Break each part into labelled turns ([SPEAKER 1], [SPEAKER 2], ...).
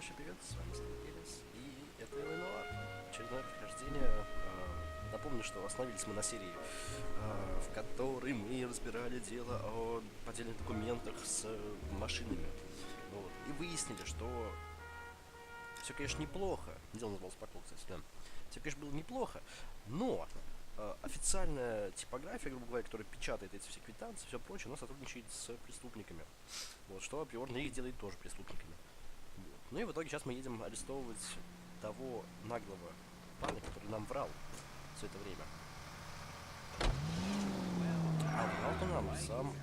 [SPEAKER 1] большой привет, с вами Перец, и это Noire. Очередное прохождение. Напомню, что остановились мы на серии, в которой мы разбирали дело о поддельных документах с машинами. Вот. И выяснили, что все, конечно, неплохо. Дело называлось «Поклон», кстати, да. Все, конечно, было неплохо, но официальная типография, грубо говоря, которая печатает эти все квитанции, все прочее, она сотрудничает с преступниками. Вот, что априорно их делает тоже преступниками. Вот. Ну и в итоге сейчас мы едем арестовывать того наглого парня, который нам врал все это время. А врал-то нам сам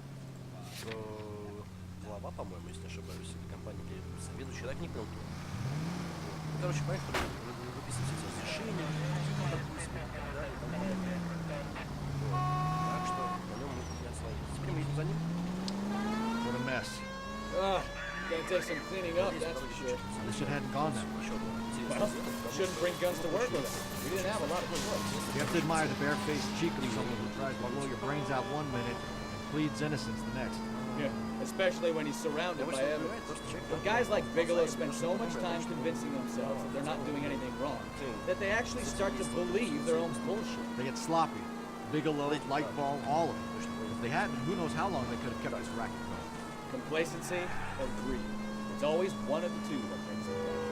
[SPEAKER 1] глава, по-моему, если не ошибаюсь, этой компании, или заведующий, так не помню. Вот. Ну, короче, поехали выписывать эти разрешения, подписывать, да, и так далее. Вот. Так что на нем мы и остановились. Теперь мы едем за ним.
[SPEAKER 2] What a mess.
[SPEAKER 3] Gonna take some cleaning up, that's for sure.
[SPEAKER 2] This shit hadn't gone that way.
[SPEAKER 3] Well, shouldn't bring guns to work with us. We didn't have a lot of choice.
[SPEAKER 2] You have to admire the bare-faced cheek of someone who tries to blow your brains out one minute and pleads innocence the next.
[SPEAKER 3] Yeah, especially when he's surrounded by evidence. But guys like Bigelow spend so much time convincing themselves that they're not doing anything wrong, that they actually start to believe their own bullshit.
[SPEAKER 2] They get sloppy. Bigelow, Lightball, all of it. If they hadn't, who knows how long they could have kept this racket going.
[SPEAKER 3] Complacency or greed. It's always one of the two that brings it down.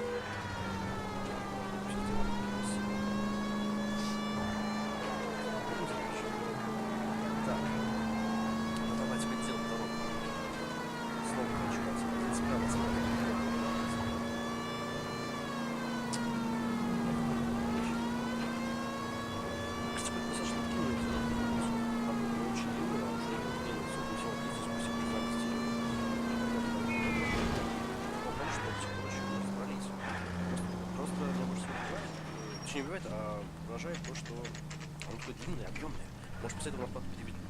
[SPEAKER 1] Так, ну давайте поделаем дорогу. Снова начинается. Справа, справа. Кстати, это достаточно длинный диалог. По-моему, очень длинный, а уже длинный. Судя по всему, здесь мы все уже Просто меня больше всего пугает, точнее не бывает, а поражает то, что он такой длинный, объемный. Может, после этого нас потом переведут.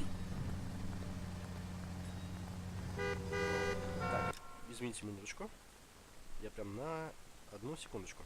[SPEAKER 1] Так, извините минуточку. Я прям на одну секундочку.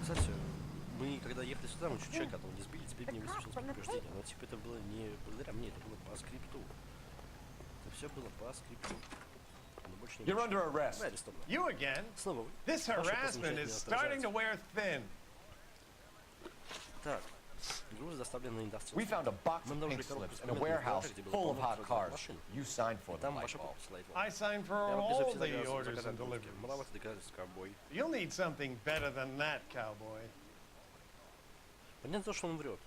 [SPEAKER 1] Кстати, мы когда ехали сюда, мы чуть человека там не сбили, теперь мне высвечилось предупреждение. Но типа это было не благодаря мне, это было по скрипту. Это все было по скрипту. Но больше не
[SPEAKER 4] You're under arrest.
[SPEAKER 1] Давай арестовано.
[SPEAKER 5] You again?
[SPEAKER 1] Снова вы.
[SPEAKER 5] This
[SPEAKER 1] Ваша
[SPEAKER 5] harassment is
[SPEAKER 1] послушательница
[SPEAKER 5] starting to
[SPEAKER 1] отражается.
[SPEAKER 5] wear thin.
[SPEAKER 1] Так, грузы доставлены на индустрию.
[SPEAKER 4] We found a box
[SPEAKER 1] Мы
[SPEAKER 4] of
[SPEAKER 1] обнаружили
[SPEAKER 4] pink
[SPEAKER 1] коробку с
[SPEAKER 4] slips in a
[SPEAKER 1] документами,
[SPEAKER 4] warehouse
[SPEAKER 1] где было
[SPEAKER 4] full of
[SPEAKER 1] полно
[SPEAKER 4] hot
[SPEAKER 1] разных
[SPEAKER 4] cars.
[SPEAKER 1] машин.
[SPEAKER 4] You signed for
[SPEAKER 1] И
[SPEAKER 4] them,
[SPEAKER 1] там ваша
[SPEAKER 4] Lightball.
[SPEAKER 1] подпись, Lightball.
[SPEAKER 5] I signed for
[SPEAKER 1] Я
[SPEAKER 5] all
[SPEAKER 1] подписываю
[SPEAKER 5] the
[SPEAKER 1] все
[SPEAKER 5] orders
[SPEAKER 1] заказы
[SPEAKER 5] and deliveries.
[SPEAKER 1] Маловато доказательств, ковбой.
[SPEAKER 5] You'll need something better than that, cowboy.
[SPEAKER 1] Понятно то, что он врет.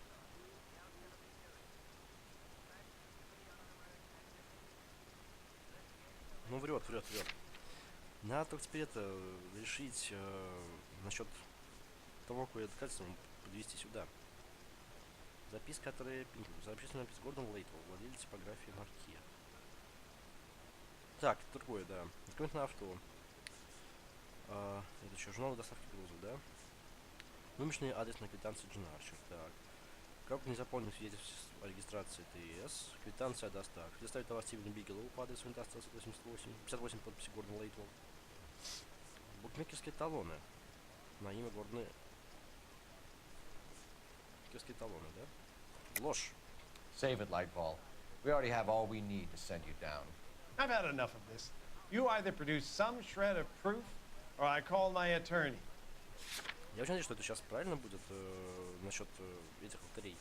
[SPEAKER 1] Ну врет. Надо только теперь это решить насчет того, какое доказательство подвести сюда. Записка, которая записана напись Гордон Лейтвелл, владелец типографии Марке. Так, другое, да. Документ на авто. Это что, журнал доставки груза, да? Вымышленный адрес на квитанции Джин Арчер. Так. Коробка не заполнена свидетельство о регистрации ТС. Квитанция о доставке. Доставить товар Стивену Бигелоу по адресу Индастриал 88. 58 подписи Гордон Лейтвелл. Букмекерские талоны. На имя Гордона. Букмекерские талоны, да? Ложь.
[SPEAKER 4] Save it, Lightball. We already have all we need to send you down.
[SPEAKER 5] I've had enough of this. You either produce some shred of proof, or I call my attorney.
[SPEAKER 1] Я очень надеюсь, что это сейчас правильно будет насчет этих лотерей.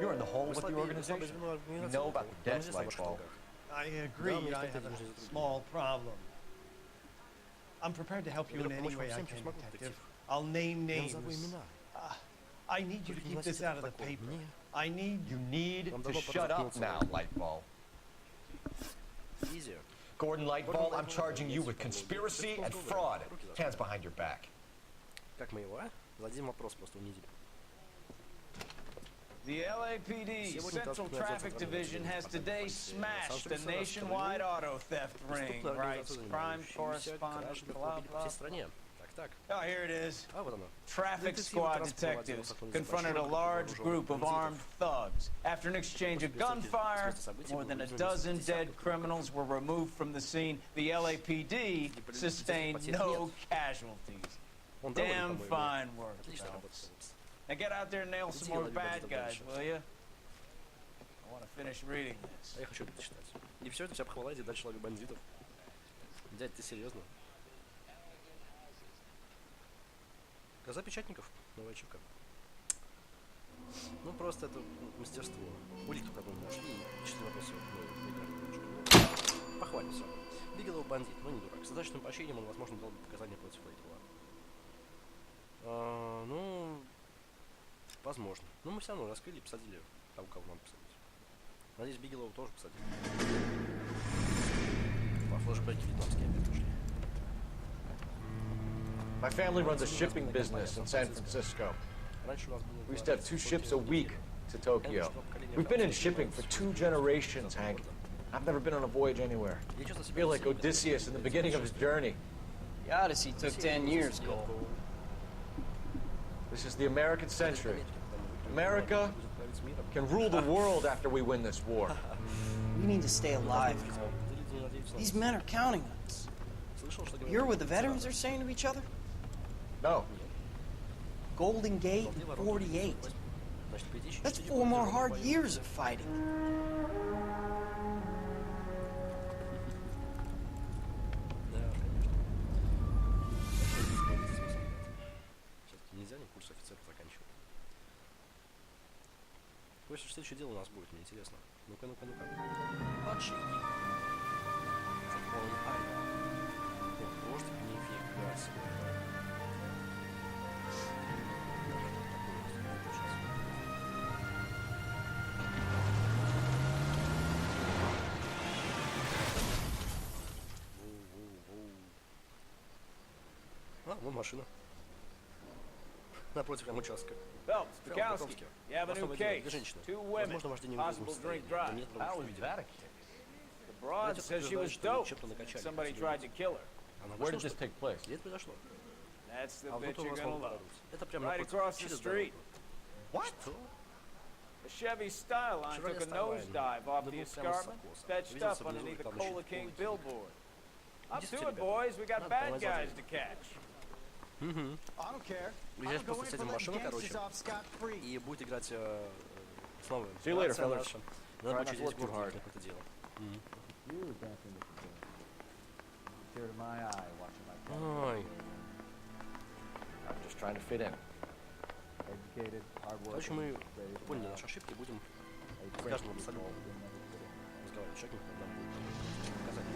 [SPEAKER 4] You're in the hole with the organization. You know about the debts, Lightball.
[SPEAKER 5] I agree. I have a small problem. I'm prepared to help you in any way I can, Detective. I'll name names. I need you to keep this out of the paper. I need...
[SPEAKER 4] You need
[SPEAKER 1] Вам
[SPEAKER 4] to
[SPEAKER 1] давно
[SPEAKER 4] shut
[SPEAKER 1] пора
[SPEAKER 4] up
[SPEAKER 1] заткнуться.
[SPEAKER 4] now, Lightball.
[SPEAKER 1] Easier.
[SPEAKER 4] Gordon Lightball, I'm charging you with conspiracy and fraud. Hands behind your back.
[SPEAKER 1] Как мы его, а? Зададим вопрос, просто унизим.
[SPEAKER 6] The LAPD Central Traffic Division has today smashed a nationwide auto theft ring, writes crime correspondent, blah, blah, blah. Oh, here it is. Traffic squad detectives confronted a large group of armed thugs. After an exchange of gunfire, more than a dozen dead criminals were removed from the scene. The LAPD sustained no casualties. Damn fine work, folks. Now get out there and nail some more bad guys, will you? I want to finish reading this.
[SPEAKER 1] А я хочу это читать. И все это вся похвала, дать человек бандитов. Дядь, ты серьезно? Глаза печатников, новая ачивка. Ну просто это мастерство. Улики только мы нашли, и 4 вопроса выиграли. Похвалимся. Бигелоу бандит, но не дурак. С задачным поощрением он, возможно, дал бы показания против Лейтвелла. Ну, возможно. Но мы все равно раскрыли и посадили того, кого надо посадить. Надеюсь, Бигелоу тоже посадили. По флешбеке вьетнамские опять пошли.
[SPEAKER 7] My family runs a shipping business in San Francisco. We used to have 2 ships a week to Tokyo. We've been in shipping for 2 generations, Hank. I've never been on a voyage anywhere. I feel like Odysseus in the beginning of his journey.
[SPEAKER 6] The Odyssey took 10 years, Cole.
[SPEAKER 7] This is the American century. America can rule the world after we win this war.
[SPEAKER 8] We need to stay alive, Cole. These men are counting on us. You hear what the veterans are saying to each other?
[SPEAKER 7] No.
[SPEAKER 8] Golden Gate, 48. That's 4 more hard years of fighting.
[SPEAKER 1] Нельзя ли курс офицеров заканчивать? Кое-что что еще дело у нас будет, мне интересно. Ну-ка, ну-ка, ну-ка. Подшипник. О, дождь, нифига себе. А, вон машина. Напротив прям участка.
[SPEAKER 3] Phelps, Bukowski, you have a new case. 2 women,
[SPEAKER 1] Возможно, вождение
[SPEAKER 3] possible drink drive.
[SPEAKER 1] нет
[SPEAKER 4] How
[SPEAKER 1] правовых
[SPEAKER 4] is
[SPEAKER 1] видео.
[SPEAKER 4] that a case?
[SPEAKER 3] The broad says she was dope. Somebody tried to kill her.
[SPEAKER 4] Where did this take place?
[SPEAKER 1] Где это произошло?
[SPEAKER 3] That's the
[SPEAKER 1] А
[SPEAKER 3] bitch
[SPEAKER 1] вот у
[SPEAKER 3] you're
[SPEAKER 1] нас
[SPEAKER 3] gonna
[SPEAKER 1] могут
[SPEAKER 3] love.
[SPEAKER 1] продать. Это прям
[SPEAKER 3] Right
[SPEAKER 1] напротив,
[SPEAKER 3] across the
[SPEAKER 1] через
[SPEAKER 3] street.
[SPEAKER 1] дорогу. Что?
[SPEAKER 3] The Chevy Skyline took a nosedive off the escarpment, fetched up underneath the Cola King billboard. Up to it, boys. We got bad guys to catch.
[SPEAKER 5] I don't care.
[SPEAKER 1] Здесь
[SPEAKER 5] I'm
[SPEAKER 1] просто
[SPEAKER 5] going
[SPEAKER 1] с
[SPEAKER 5] for
[SPEAKER 1] этим
[SPEAKER 5] letting
[SPEAKER 1] машину, короче,
[SPEAKER 5] gangsters off scot-free.
[SPEAKER 1] и будет играть снова.
[SPEAKER 7] See you later,
[SPEAKER 1] Акция
[SPEAKER 7] fellas.
[SPEAKER 1] наша. Надо
[SPEAKER 7] Try
[SPEAKER 1] будет
[SPEAKER 7] not to
[SPEAKER 1] через
[SPEAKER 7] work too
[SPEAKER 1] город
[SPEAKER 7] hard.
[SPEAKER 1] какое-то дело.
[SPEAKER 4] Tear to my eye watching my
[SPEAKER 1] Ой.
[SPEAKER 7] I'm just trying to fit in.
[SPEAKER 4] educated,
[SPEAKER 1] Короче,
[SPEAKER 4] hardworking,
[SPEAKER 1] мы
[SPEAKER 4] ready to
[SPEAKER 1] поняли
[SPEAKER 4] die.
[SPEAKER 1] наши ошибки, будем
[SPEAKER 4] A
[SPEAKER 1] с
[SPEAKER 4] great
[SPEAKER 1] каждым
[SPEAKER 4] people
[SPEAKER 1] абсолютно
[SPEAKER 4] will never put in.
[SPEAKER 1] разговаривать с человеком, когда будет показать.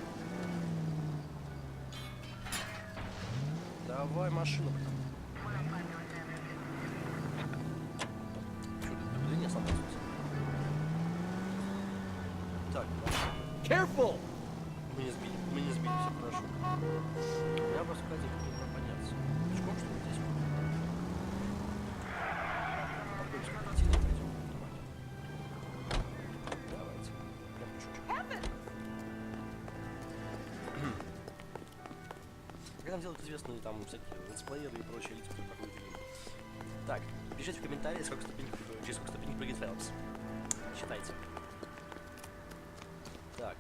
[SPEAKER 1] Давай машину. Чё, ты сам послушался. Так,
[SPEAKER 3] Careful!
[SPEAKER 1] мы не сбились, все хорошо. Я просто хотел туда подняться. Пешком, что ли, здесь? Попробуем спокойно пойдем. Давайте. Прям пешочек. Как нам делают известные там всякие летсплееры и прочие лица, которые проходят игру. Так, пишите в комментариях, через сколько ступенек прыгает Фелпс. Считайте. Так.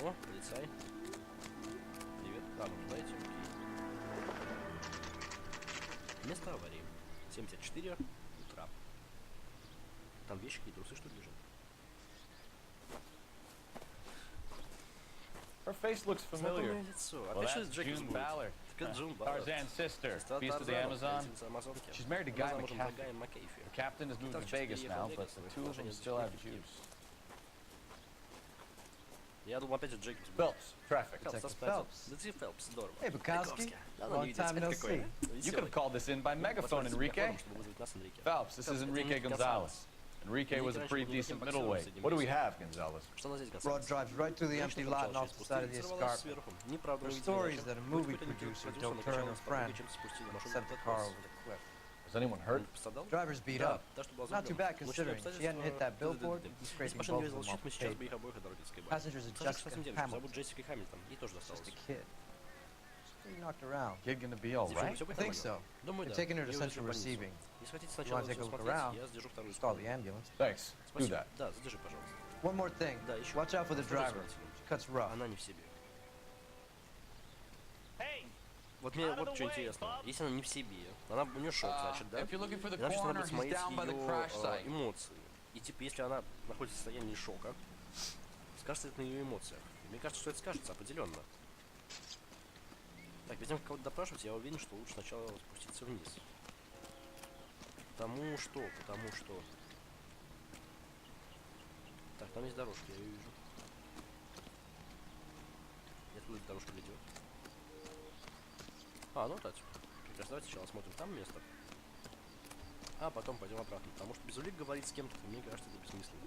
[SPEAKER 1] О, полицай. Привет. Да, ну дайте, окей. Место аварии. 74 утра. Там вещи и трусы, что ли, лежат?
[SPEAKER 6] Her face looks familiar.
[SPEAKER 1] Знакомое лицо.
[SPEAKER 4] Well,
[SPEAKER 1] Опять что
[SPEAKER 4] that's
[SPEAKER 1] из Джеки
[SPEAKER 4] June Ballard.
[SPEAKER 1] Так это Джун Баллард.
[SPEAKER 4] Tarzan's sister,
[SPEAKER 1] Сестра
[SPEAKER 4] beast of the
[SPEAKER 1] Тарзана,
[SPEAKER 4] Amazon.
[SPEAKER 1] воительница Амазонки.
[SPEAKER 4] She's married to
[SPEAKER 1] Она
[SPEAKER 4] Guy
[SPEAKER 1] замужем за
[SPEAKER 4] McCaffrey.
[SPEAKER 1] Гаем Маккейфи.
[SPEAKER 4] The captain has moved to
[SPEAKER 1] Так,
[SPEAKER 4] Vegas
[SPEAKER 1] переехал
[SPEAKER 4] now,
[SPEAKER 1] в
[SPEAKER 4] but
[SPEAKER 1] Вегас,
[SPEAKER 4] the
[SPEAKER 1] но
[SPEAKER 4] two of them
[SPEAKER 1] положение
[SPEAKER 4] still have
[SPEAKER 1] здесь
[SPEAKER 4] juice.
[SPEAKER 1] Я думал, опять Джейкобс.
[SPEAKER 7] Phelps, traffic.
[SPEAKER 1] Фелпс,
[SPEAKER 6] Phelps.
[SPEAKER 1] Детектив Фелпс, здорово.
[SPEAKER 6] Hey, Bukowski.
[SPEAKER 1] Давно
[SPEAKER 6] Long
[SPEAKER 1] не виделись.
[SPEAKER 6] time
[SPEAKER 1] Это
[SPEAKER 6] no
[SPEAKER 1] какой,
[SPEAKER 6] see.
[SPEAKER 1] а?
[SPEAKER 6] You could have called this in by megaphone, Enrique.
[SPEAKER 1] Чтобы вызвать нас, Энрике.
[SPEAKER 7] Phelps, this is Enrique Gonzalez. Enrique was a pretty decent middleweight. What do we have, Gonzalez?
[SPEAKER 1] Что у нас здесь,
[SPEAKER 5] Road
[SPEAKER 1] Gonzалес?
[SPEAKER 5] drives right through the empty lot and off the side of the escarpment.
[SPEAKER 1] Сверху. Неправда, мы
[SPEAKER 5] There's
[SPEAKER 1] видели
[SPEAKER 5] stories
[SPEAKER 1] иначе.
[SPEAKER 5] that a
[SPEAKER 1] Хоть
[SPEAKER 5] movie
[SPEAKER 1] какой-то
[SPEAKER 5] producer,
[SPEAKER 1] продюсер
[SPEAKER 5] Joe
[SPEAKER 1] накачал
[SPEAKER 5] Turner,
[SPEAKER 1] нас,
[SPEAKER 5] friend,
[SPEAKER 1] чем спустили машину
[SPEAKER 5] sent
[SPEAKER 1] в
[SPEAKER 5] the
[SPEAKER 1] этот
[SPEAKER 5] car
[SPEAKER 1] класс.
[SPEAKER 5] over the cliff.
[SPEAKER 7] Was anyone hurt?
[SPEAKER 1] Пострадал?
[SPEAKER 5] Driver's beat
[SPEAKER 1] Да,
[SPEAKER 5] up.
[SPEAKER 1] та, что была
[SPEAKER 5] Not too
[SPEAKER 1] заблюрена.
[SPEAKER 5] bad
[SPEAKER 1] Но
[SPEAKER 5] considering
[SPEAKER 1] считаю,
[SPEAKER 5] she hadn't hit that billboard
[SPEAKER 1] да-да-да.
[SPEAKER 5] and
[SPEAKER 1] Если
[SPEAKER 5] scraping
[SPEAKER 1] бы Паша не
[SPEAKER 5] both of
[SPEAKER 1] вязал
[SPEAKER 5] them
[SPEAKER 1] щит,
[SPEAKER 5] off
[SPEAKER 1] мы
[SPEAKER 5] the
[SPEAKER 1] сейчас бы
[SPEAKER 5] pavement.
[SPEAKER 1] их обоих одарили скайбай.
[SPEAKER 5] Passengers are
[SPEAKER 1] Кстати,
[SPEAKER 5] Jessica
[SPEAKER 1] совсем девочка,
[SPEAKER 5] Hamilton.
[SPEAKER 1] зовут Джессика Хамильтон. Ей тоже
[SPEAKER 5] Just
[SPEAKER 1] досталось.
[SPEAKER 5] a kid. She's pretty knocked around.
[SPEAKER 7] Kid gonna be all
[SPEAKER 1] Девчонка,
[SPEAKER 7] right?
[SPEAKER 1] всё
[SPEAKER 5] I
[SPEAKER 1] будет
[SPEAKER 5] think
[SPEAKER 1] нормально?
[SPEAKER 5] so.
[SPEAKER 1] Думаю,
[SPEAKER 5] They're
[SPEAKER 1] да.
[SPEAKER 5] taking her to
[SPEAKER 1] Её увезли в
[SPEAKER 5] central
[SPEAKER 1] больницу.
[SPEAKER 5] receiving.
[SPEAKER 1] Если хотите
[SPEAKER 5] You
[SPEAKER 1] сначала
[SPEAKER 5] want to take
[SPEAKER 1] всё
[SPEAKER 5] a look
[SPEAKER 1] смотреть,
[SPEAKER 5] around?
[SPEAKER 1] я сдержу вторую
[SPEAKER 5] Just call the
[SPEAKER 1] скорую.
[SPEAKER 5] ambulance.
[SPEAKER 7] Thanks. Do
[SPEAKER 1] Спасибо.
[SPEAKER 7] that.
[SPEAKER 1] Да, задержи, пожалуйста.
[SPEAKER 5] One more thing.
[SPEAKER 1] Да, еще.
[SPEAKER 5] Watch out for the
[SPEAKER 1] Осторожно,
[SPEAKER 5] driver.
[SPEAKER 1] водитель.
[SPEAKER 5] She cuts rough.
[SPEAKER 1] Она не в себе.
[SPEAKER 6] Hey,
[SPEAKER 1] Вот мне вот что интересно. Если она не в себе, она, у нее шок, значит, да?
[SPEAKER 6] if you're looking for the
[SPEAKER 1] И значит, надо
[SPEAKER 6] coroner,
[SPEAKER 1] будет
[SPEAKER 6] he's
[SPEAKER 1] смотреть
[SPEAKER 6] down by the
[SPEAKER 1] ее
[SPEAKER 6] crash site.
[SPEAKER 1] эмоции. И типа, если она находится в состоянии шока, скажется это на ее эмоциях. Мне кажется, что это скажется определенно. Так, перед тем, как кого-то допрашивать, я уверен, что лучше сначала спуститься вниз. Потому что... Так, там есть дорожка, я ее вижу. И откуда эта дорожка ведет? А, ну так. Прекрасно, давайте сначала осмотрим там место. А потом пойдем обратно. Потому что без улик говорить с кем-то, мне кажется, это бессмысленно.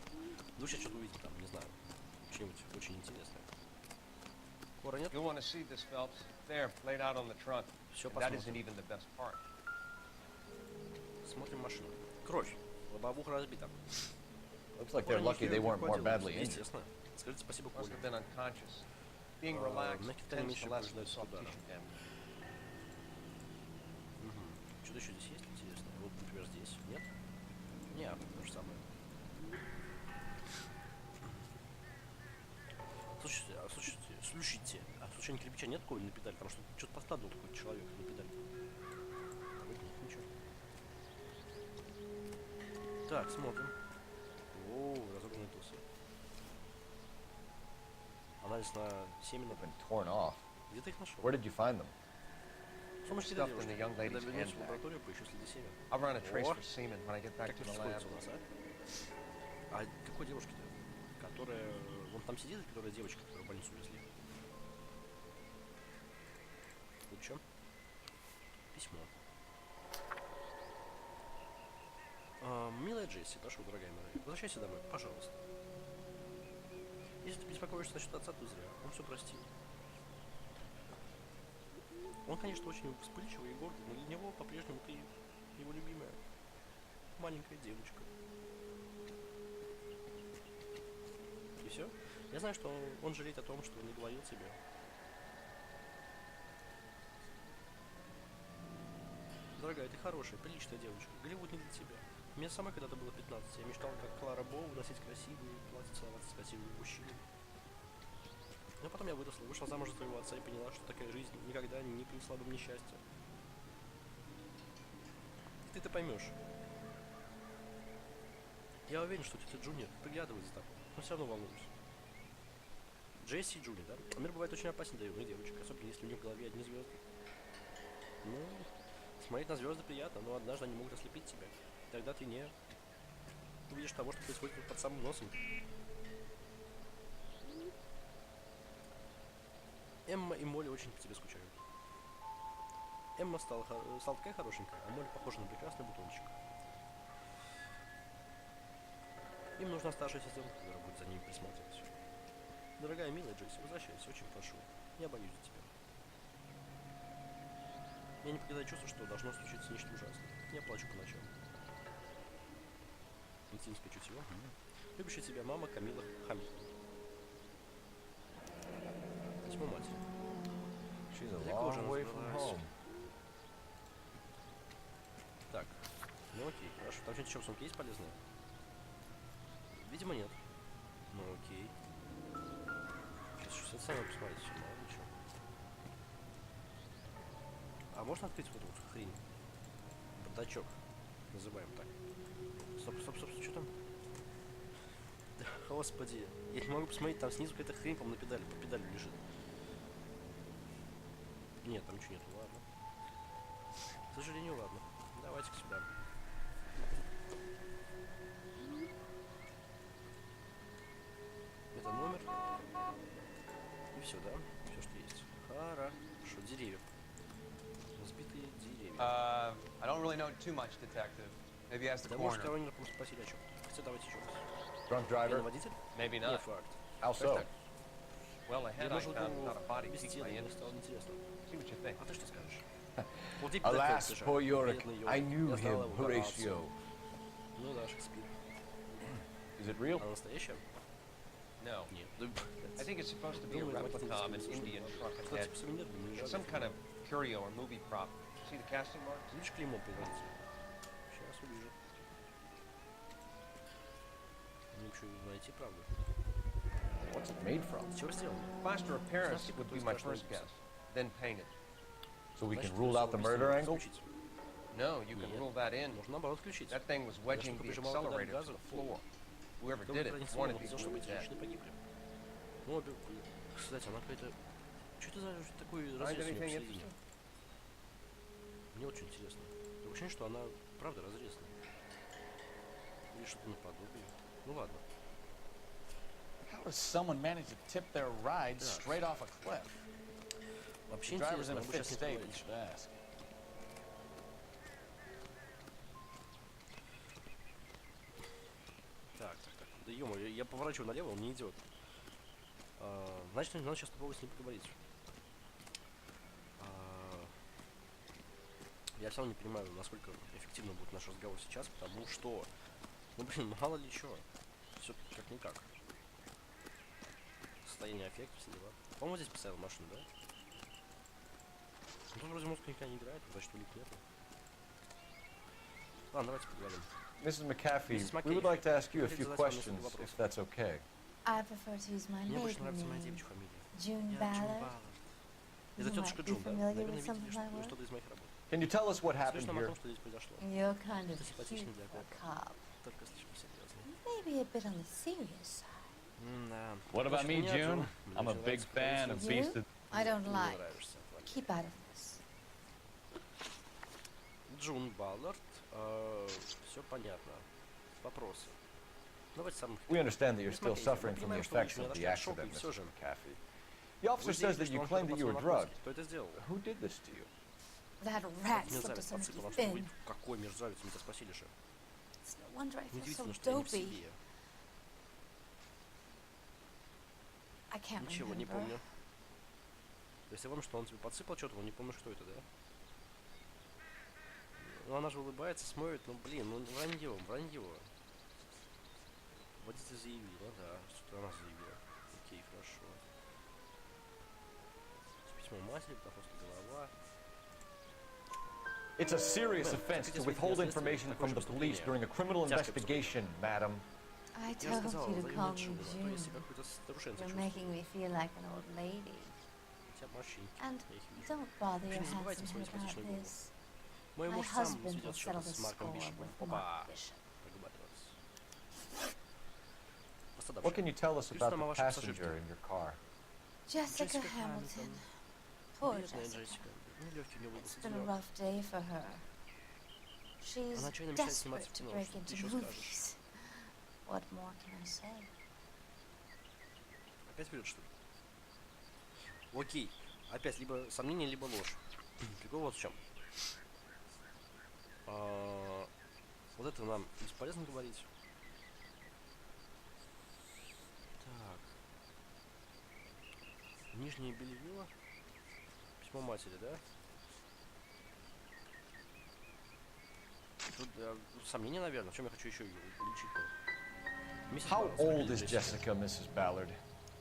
[SPEAKER 1] Ну, сейчас что-то увидим там, не знаю. Что-нибудь очень интересное. Кора нет?
[SPEAKER 9] You'll want to see this, Phelps. There, laid out on the trunk.
[SPEAKER 1] Все
[SPEAKER 9] And that isn't
[SPEAKER 1] посмотрим.
[SPEAKER 9] even the best part.
[SPEAKER 1] Смотрим машину. Кровь. Лобовуха разбита.
[SPEAKER 7] Looks like they're lucky they weren't more badly injured.
[SPEAKER 1] Естественно. Скажите спасибо
[SPEAKER 9] Must
[SPEAKER 1] Коле.
[SPEAKER 9] have been unconscious. Being relaxed
[SPEAKER 1] мягкие ткани
[SPEAKER 9] tends
[SPEAKER 1] меньше
[SPEAKER 9] to lessen the
[SPEAKER 1] повреждаются
[SPEAKER 9] soft
[SPEAKER 1] ударом.
[SPEAKER 9] tissue damage.
[SPEAKER 1] Что-то еще здесь есть интересное? Вот, например, здесь. Нет? Нет, то же самое. Слушайте, а случайно кирпича нет какого на педаль? Потому что что-то пострадал какой-то человек на педаль. Вроде нет, ничего. Так, смотрим. О, разобранные тусы. Анализ на семена.
[SPEAKER 7] Been torn off.
[SPEAKER 1] Где ты их нашел?
[SPEAKER 7] Where did you find them?
[SPEAKER 1] Сумочки
[SPEAKER 9] Stuffed
[SPEAKER 1] для
[SPEAKER 9] in the
[SPEAKER 1] девушки.
[SPEAKER 9] young
[SPEAKER 1] Когда
[SPEAKER 9] lady's
[SPEAKER 1] вернусь в
[SPEAKER 9] handbag.
[SPEAKER 1] лабораторию, поищу следы семян.
[SPEAKER 9] I'll run a trace
[SPEAKER 1] О!
[SPEAKER 9] for semen when I get back
[SPEAKER 1] Как
[SPEAKER 9] to
[SPEAKER 1] это
[SPEAKER 9] the
[SPEAKER 1] сходится
[SPEAKER 9] lab.
[SPEAKER 1] у нас, а? А какой девушки-то? Которая... Вон там сидит, которая девочка, которую в больницу увезли. Тут что? Письмо. Милая Джесси, прошу, дорогая моя, возвращайся домой, пожалуйста. Если ты беспокоишься насчет отца, то зря. Он все простит. Он, конечно, очень вспыльчивый и гордый, но для него по-прежнему ты его любимая маленькая девочка. И все? Я знаю, что он жалеет о том, что не говорил тебе. Дорогая, ты хорошая, приличная девочка. Голливуд не для тебя. Мне самой когда-то было 15. Я мечтал, как Клара Боу, носить красивые платья, целоваться с красивыми мужчинами. Но потом я выросла, вышла замуж за твоего отца и поняла, что такая жизнь никогда не принесла бы мне счастья. И ты поймешь. Я уверен, что тетя Джуни приглядывает за тобой, но все равно волнуюсь. Джесси и Джуни, да? Мир бывает очень опасен для юных девочек, особенно если у них в голове одни звезды. Ну, смотреть на звезды приятно, но однажды они могут ослепить тебя. И тогда ты не увидишь того, что происходит под самым носом. Эмма и Молли очень по тебе скучают. Эмма стала такая хорошенькая, а Молли похожа на прекрасный бутончик. Им нужна старшая сестренка, которая будет за ними присматривать. Дорогая, милая Джесси, возвращайся, очень прошу. Я боюсь за тебя. Я не покидаю чувство, что должно случиться нечто ужасное. Я плачу по ночам. Медицинское чутье. Любящая тебя мама Камила Хамильтон. Письмо матери.
[SPEAKER 7] She's a
[SPEAKER 1] Далеко уже
[SPEAKER 7] long way from
[SPEAKER 1] разобралась.
[SPEAKER 7] home.
[SPEAKER 1] Так, ну окей, хорошо. Там что-нибудь еще в сумке есть полезное? Видимо, нет. Ну окей. Сейчас это самое посмотрите, все, мало ли что. А можно открыть вот эту вот хрень? Бардачок. Называем так. Стоп, что там? Господи, я не могу посмотреть, там снизу какая-то хрень, по-моему, на педали, по педали лежит. Нет, там ничего нету, ладно. К сожалению, ладно. Давайте-ка сюда. Это номер. все, да? Все, что есть. Хорошо, деревья. Разбитые деревья.
[SPEAKER 9] I don't really know too much, detective. Maybe ask the
[SPEAKER 1] Да, может,
[SPEAKER 9] coroner.
[SPEAKER 1] коронера просто спросили о чем. Хотя давайте еще раз.
[SPEAKER 7] Drunk
[SPEAKER 1] Пьяный
[SPEAKER 7] driver?
[SPEAKER 1] водитель?
[SPEAKER 9] Maybe
[SPEAKER 1] Не
[SPEAKER 9] not.
[SPEAKER 1] факт.
[SPEAKER 7] How so?
[SPEAKER 9] Well, the
[SPEAKER 1] Я
[SPEAKER 9] head I
[SPEAKER 1] должен
[SPEAKER 9] found not a
[SPEAKER 1] был
[SPEAKER 9] body
[SPEAKER 1] без
[SPEAKER 9] piqued
[SPEAKER 1] тела,
[SPEAKER 9] my
[SPEAKER 1] мне
[SPEAKER 9] interest.
[SPEAKER 1] стало интересно.
[SPEAKER 9] See what you think.
[SPEAKER 1] А ты что скажешь? Вот и
[SPEAKER 7] Alas,
[SPEAKER 1] Педофил,
[SPEAKER 7] poor
[SPEAKER 1] ты же.
[SPEAKER 7] Yorick.
[SPEAKER 1] Бедный
[SPEAKER 7] I
[SPEAKER 1] Йорик.
[SPEAKER 7] knew
[SPEAKER 1] Я знал
[SPEAKER 7] him,
[SPEAKER 1] его по рации.
[SPEAKER 7] Horatio.
[SPEAKER 1] Ну да, Шекспир.
[SPEAKER 7] Is it real?
[SPEAKER 1] А настоящая?
[SPEAKER 9] No.
[SPEAKER 1] Нет.
[SPEAKER 9] I think it's supposed to be a replica of an Indian truck and head.
[SPEAKER 1] Кстати, сувенир не
[SPEAKER 9] It's some kind of curio or movie prop. See the casting marks?
[SPEAKER 1] Видишь клеймо производителя? Сейчас увижу. Мне еще найти правду.
[SPEAKER 7] What's it made from?
[SPEAKER 1] С чего сделано?
[SPEAKER 9] Plaster of Paris would be my first guess. Then painted.
[SPEAKER 7] So we can
[SPEAKER 1] Значит,
[SPEAKER 7] rule out the murder angle?
[SPEAKER 1] исключить.
[SPEAKER 9] No, you can
[SPEAKER 1] Нет.
[SPEAKER 9] rule that in.
[SPEAKER 1] Можно наоборот включить.
[SPEAKER 9] That thing was wedging the
[SPEAKER 1] прижимал педаль
[SPEAKER 9] accelerator to
[SPEAKER 1] газа
[SPEAKER 9] the
[SPEAKER 1] в пол.
[SPEAKER 9] floor. Whoever
[SPEAKER 1] Кто
[SPEAKER 9] did
[SPEAKER 1] бы
[SPEAKER 9] it
[SPEAKER 1] пронесел,
[SPEAKER 9] wanted
[SPEAKER 1] он хотел,
[SPEAKER 9] people
[SPEAKER 1] чтобы
[SPEAKER 9] to
[SPEAKER 1] эти
[SPEAKER 9] be dead.
[SPEAKER 1] женщины погибли. Ну, обе... Кстати, она какая-то... Что это за такой
[SPEAKER 9] Find
[SPEAKER 1] разрез у нее
[SPEAKER 9] anything
[SPEAKER 1] посередине?
[SPEAKER 9] interesting?
[SPEAKER 1] Мне очень интересно. Такое ощущение, что она правда разрезана. Или что-то наподобие. Ну ладно.
[SPEAKER 6] How does someone manage to tip their ride straight off a cliff?
[SPEAKER 1] Вообще
[SPEAKER 6] The driver's
[SPEAKER 1] интересно,
[SPEAKER 6] in a
[SPEAKER 1] мы
[SPEAKER 6] fit
[SPEAKER 1] сейчас не
[SPEAKER 6] state, we
[SPEAKER 1] поговорим.
[SPEAKER 6] should ask.
[SPEAKER 1] Так. Да ё-моё, я поворачиваю налево, он не идет. Значит, надо сейчас попробовать с ним поговорить. Я все равно не понимаю, насколько эффективно будет наш разговор сейчас, потому что, ну блин, мало ли чего. Все как-никак. Состояние аффекта, все дела. По-моему, здесь поставил машину, да? Ну тут вроде мозг никогда не играет, значит улик нету. Ладно, давайте поговорим.
[SPEAKER 7] Mrs. McAfee,
[SPEAKER 1] Mrs.
[SPEAKER 7] we would
[SPEAKER 1] McAfee,
[SPEAKER 7] like to ask you a
[SPEAKER 1] хотите
[SPEAKER 7] few
[SPEAKER 1] задать вам несколько
[SPEAKER 7] questions,
[SPEAKER 1] вопросов?
[SPEAKER 7] if that's okay.
[SPEAKER 10] I prefer to use my
[SPEAKER 1] Мне больше
[SPEAKER 10] maiden
[SPEAKER 1] нравится моя
[SPEAKER 10] name,
[SPEAKER 1] девичья фамилия.
[SPEAKER 10] June
[SPEAKER 1] Я Джун
[SPEAKER 10] Ballard.
[SPEAKER 1] Баллард. Это
[SPEAKER 10] You
[SPEAKER 1] тетушка
[SPEAKER 10] might be
[SPEAKER 1] Джун, да?
[SPEAKER 10] familiar
[SPEAKER 1] Наверное,
[SPEAKER 10] with some
[SPEAKER 1] видели
[SPEAKER 10] of my work.
[SPEAKER 1] что-то из моих работ.
[SPEAKER 7] Can you tell us what
[SPEAKER 1] Слышно
[SPEAKER 7] happened
[SPEAKER 1] нам о
[SPEAKER 7] here?
[SPEAKER 1] том, что здесь произошло.
[SPEAKER 10] You're kind of
[SPEAKER 1] Симпатичный
[SPEAKER 10] cute
[SPEAKER 1] для
[SPEAKER 10] for a
[SPEAKER 1] копа.
[SPEAKER 10] cop.
[SPEAKER 1] Только слишком серьезно.
[SPEAKER 10] Maybe a bit on the serious side.
[SPEAKER 1] Да.
[SPEAKER 6] What about me, June? I'm a big fan of
[SPEAKER 10] You?
[SPEAKER 6] Beast of...
[SPEAKER 10] I don't
[SPEAKER 1] Мне
[SPEAKER 10] like.
[SPEAKER 1] нравишься, Ваня.
[SPEAKER 10] Keep out of this.
[SPEAKER 1] Джун Баллард. Все понятно. Вопросы. Давайте самых...
[SPEAKER 7] We understand that you're still
[SPEAKER 1] Смотрите,
[SPEAKER 7] suffering
[SPEAKER 1] мы
[SPEAKER 7] from the
[SPEAKER 1] понимаем, что вы
[SPEAKER 7] effects of
[SPEAKER 1] нашли
[SPEAKER 7] the
[SPEAKER 1] шок, и
[SPEAKER 7] accident,
[SPEAKER 1] всё
[SPEAKER 7] Mrs.
[SPEAKER 1] же.
[SPEAKER 7] McAfee. The
[SPEAKER 1] Вы
[SPEAKER 7] officer says
[SPEAKER 1] заявили,
[SPEAKER 7] that
[SPEAKER 1] что
[SPEAKER 7] you
[SPEAKER 1] он
[SPEAKER 7] claimed
[SPEAKER 1] что-то
[SPEAKER 7] that you were
[SPEAKER 1] подсунул на
[SPEAKER 7] drugged.
[SPEAKER 1] Кто это сделал?
[SPEAKER 7] Who did this to you?
[SPEAKER 10] That rat slipped
[SPEAKER 1] Мерзавец
[SPEAKER 10] us under
[SPEAKER 1] подсыпал,
[SPEAKER 10] the
[SPEAKER 1] вам что-то
[SPEAKER 10] bin.
[SPEAKER 1] какой мерзавец, мы тебя спросили же.
[SPEAKER 10] It's no wonder I feel so
[SPEAKER 1] Неудивительно, что я не в
[SPEAKER 10] dopey.
[SPEAKER 1] себе.
[SPEAKER 10] I can't
[SPEAKER 1] Ничего не
[SPEAKER 10] remember.
[SPEAKER 1] помню. То есть я помню, что он тебе подсыпал что-то, но не помню, что это, да? Ну она же улыбается, смотрит, ну блин, ну вранье. Водитель заявила, да, что она заявила. Окей, хорошо. Письмо матери, бутафорская голова.
[SPEAKER 7] It's a serious offense to withhold information from the police during a criminal investigation, madam.
[SPEAKER 10] I
[SPEAKER 1] Я
[SPEAKER 10] told
[SPEAKER 1] сказал,
[SPEAKER 10] you to
[SPEAKER 1] зови
[SPEAKER 10] call
[SPEAKER 1] меня
[SPEAKER 10] me
[SPEAKER 1] Джуна, то есть я
[SPEAKER 10] June.
[SPEAKER 1] какой-то старушенца
[SPEAKER 10] You're
[SPEAKER 1] чувствую.
[SPEAKER 10] making me feel like an old lady.
[SPEAKER 1] У тебя морщинки,
[SPEAKER 10] And
[SPEAKER 1] я их вижу.
[SPEAKER 10] don't bother your
[SPEAKER 1] Вы не забывайте
[SPEAKER 10] handsome
[SPEAKER 1] свою
[SPEAKER 10] head about
[SPEAKER 1] симпатичную голову.
[SPEAKER 10] this.
[SPEAKER 1] Мой
[SPEAKER 10] My
[SPEAKER 1] муж сам
[SPEAKER 10] husband will
[SPEAKER 1] сведет счеты
[SPEAKER 10] settle the
[SPEAKER 1] с Марком
[SPEAKER 10] score
[SPEAKER 1] Бишопом.
[SPEAKER 10] with
[SPEAKER 1] Опа!
[SPEAKER 10] Mark Bishop.
[SPEAKER 1] Договорилась.
[SPEAKER 7] What can you tell us about
[SPEAKER 1] Нам о
[SPEAKER 7] the
[SPEAKER 1] вашем
[SPEAKER 7] passenger
[SPEAKER 1] пассажире.
[SPEAKER 7] in your car?
[SPEAKER 10] Jessica
[SPEAKER 1] Джессика
[SPEAKER 10] Hamilton.
[SPEAKER 1] Хамилтон.
[SPEAKER 10] Poor
[SPEAKER 1] Бедная
[SPEAKER 10] Jessica.
[SPEAKER 1] Джессика. Ну, легкий у нее
[SPEAKER 10] It's
[SPEAKER 1] выбился
[SPEAKER 10] been a
[SPEAKER 1] денек.
[SPEAKER 10] rough day for her. She's
[SPEAKER 1] Она отчаянно мечтает сниматься
[SPEAKER 10] desperate
[SPEAKER 1] в
[SPEAKER 10] to
[SPEAKER 1] кино.
[SPEAKER 10] break
[SPEAKER 1] Что ты
[SPEAKER 10] into
[SPEAKER 1] еще скажешь?
[SPEAKER 10] movies. What more can I say?
[SPEAKER 1] Опять вперед, что ли? Окей. Опять либо сомнение, либо ложь. Прикол вот в чем. Вот это нам бесполезно говорить. Так. Нижнее белье. Письмо матери, да? Тут сомнения, наверное. В чем я хочу еще уличить? Миссис
[SPEAKER 7] How
[SPEAKER 1] Барлс,
[SPEAKER 7] old
[SPEAKER 1] выглядит
[SPEAKER 7] is
[SPEAKER 1] Джессика.
[SPEAKER 7] Jessica, Mrs. Ballard?